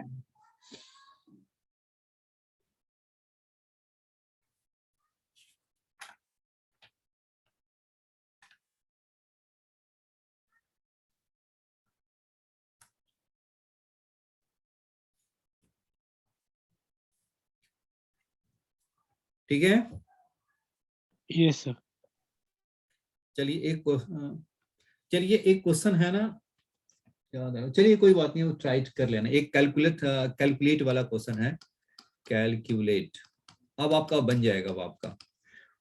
S1: ठीक है।
S2: Yes sir.
S1: चलिए चलिए एक क्वेश्चन है ना, याद है, चलिए कोई बात नहीं, वो ट्राई कर लेना। एक कैलकुलेट वाला क्वेश्चन है, कैलकुलेट। अब आपका बन जाएगा, वो आपका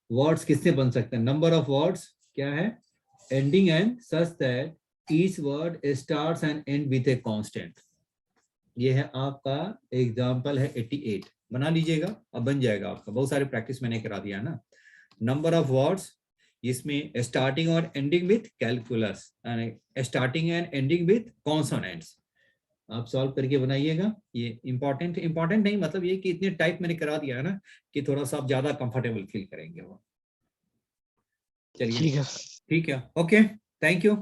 S1: वर्ड्स किससे बन सकते हैं? नंबर ऑफ वर्ड्स क्या है? Ending and such that each word starts and and with a constant. ये है आपका एग्जांपल है 88। बना लीजिएगा, अब बन जाएगा आपका। बहुत सारे प्रैक्टिस मैंने करा दिया है ना। नंबर ऑफ वर्ड्स, इसमें स्टार्टिंग और ending with calculus, starting and ending with consonants. आप सॉल्व करके बनाइएगा। ये इंपॉर्टेंट नहीं, मतलब ये कि इतने टाइप मैंने करा दिया है ना कि थोड़ा सा आप ज्यादा कंफर्टेबल फील करेंगे वो। चलिए
S2: ठीक है।
S1: ठीक है, ओके, थैंक यू।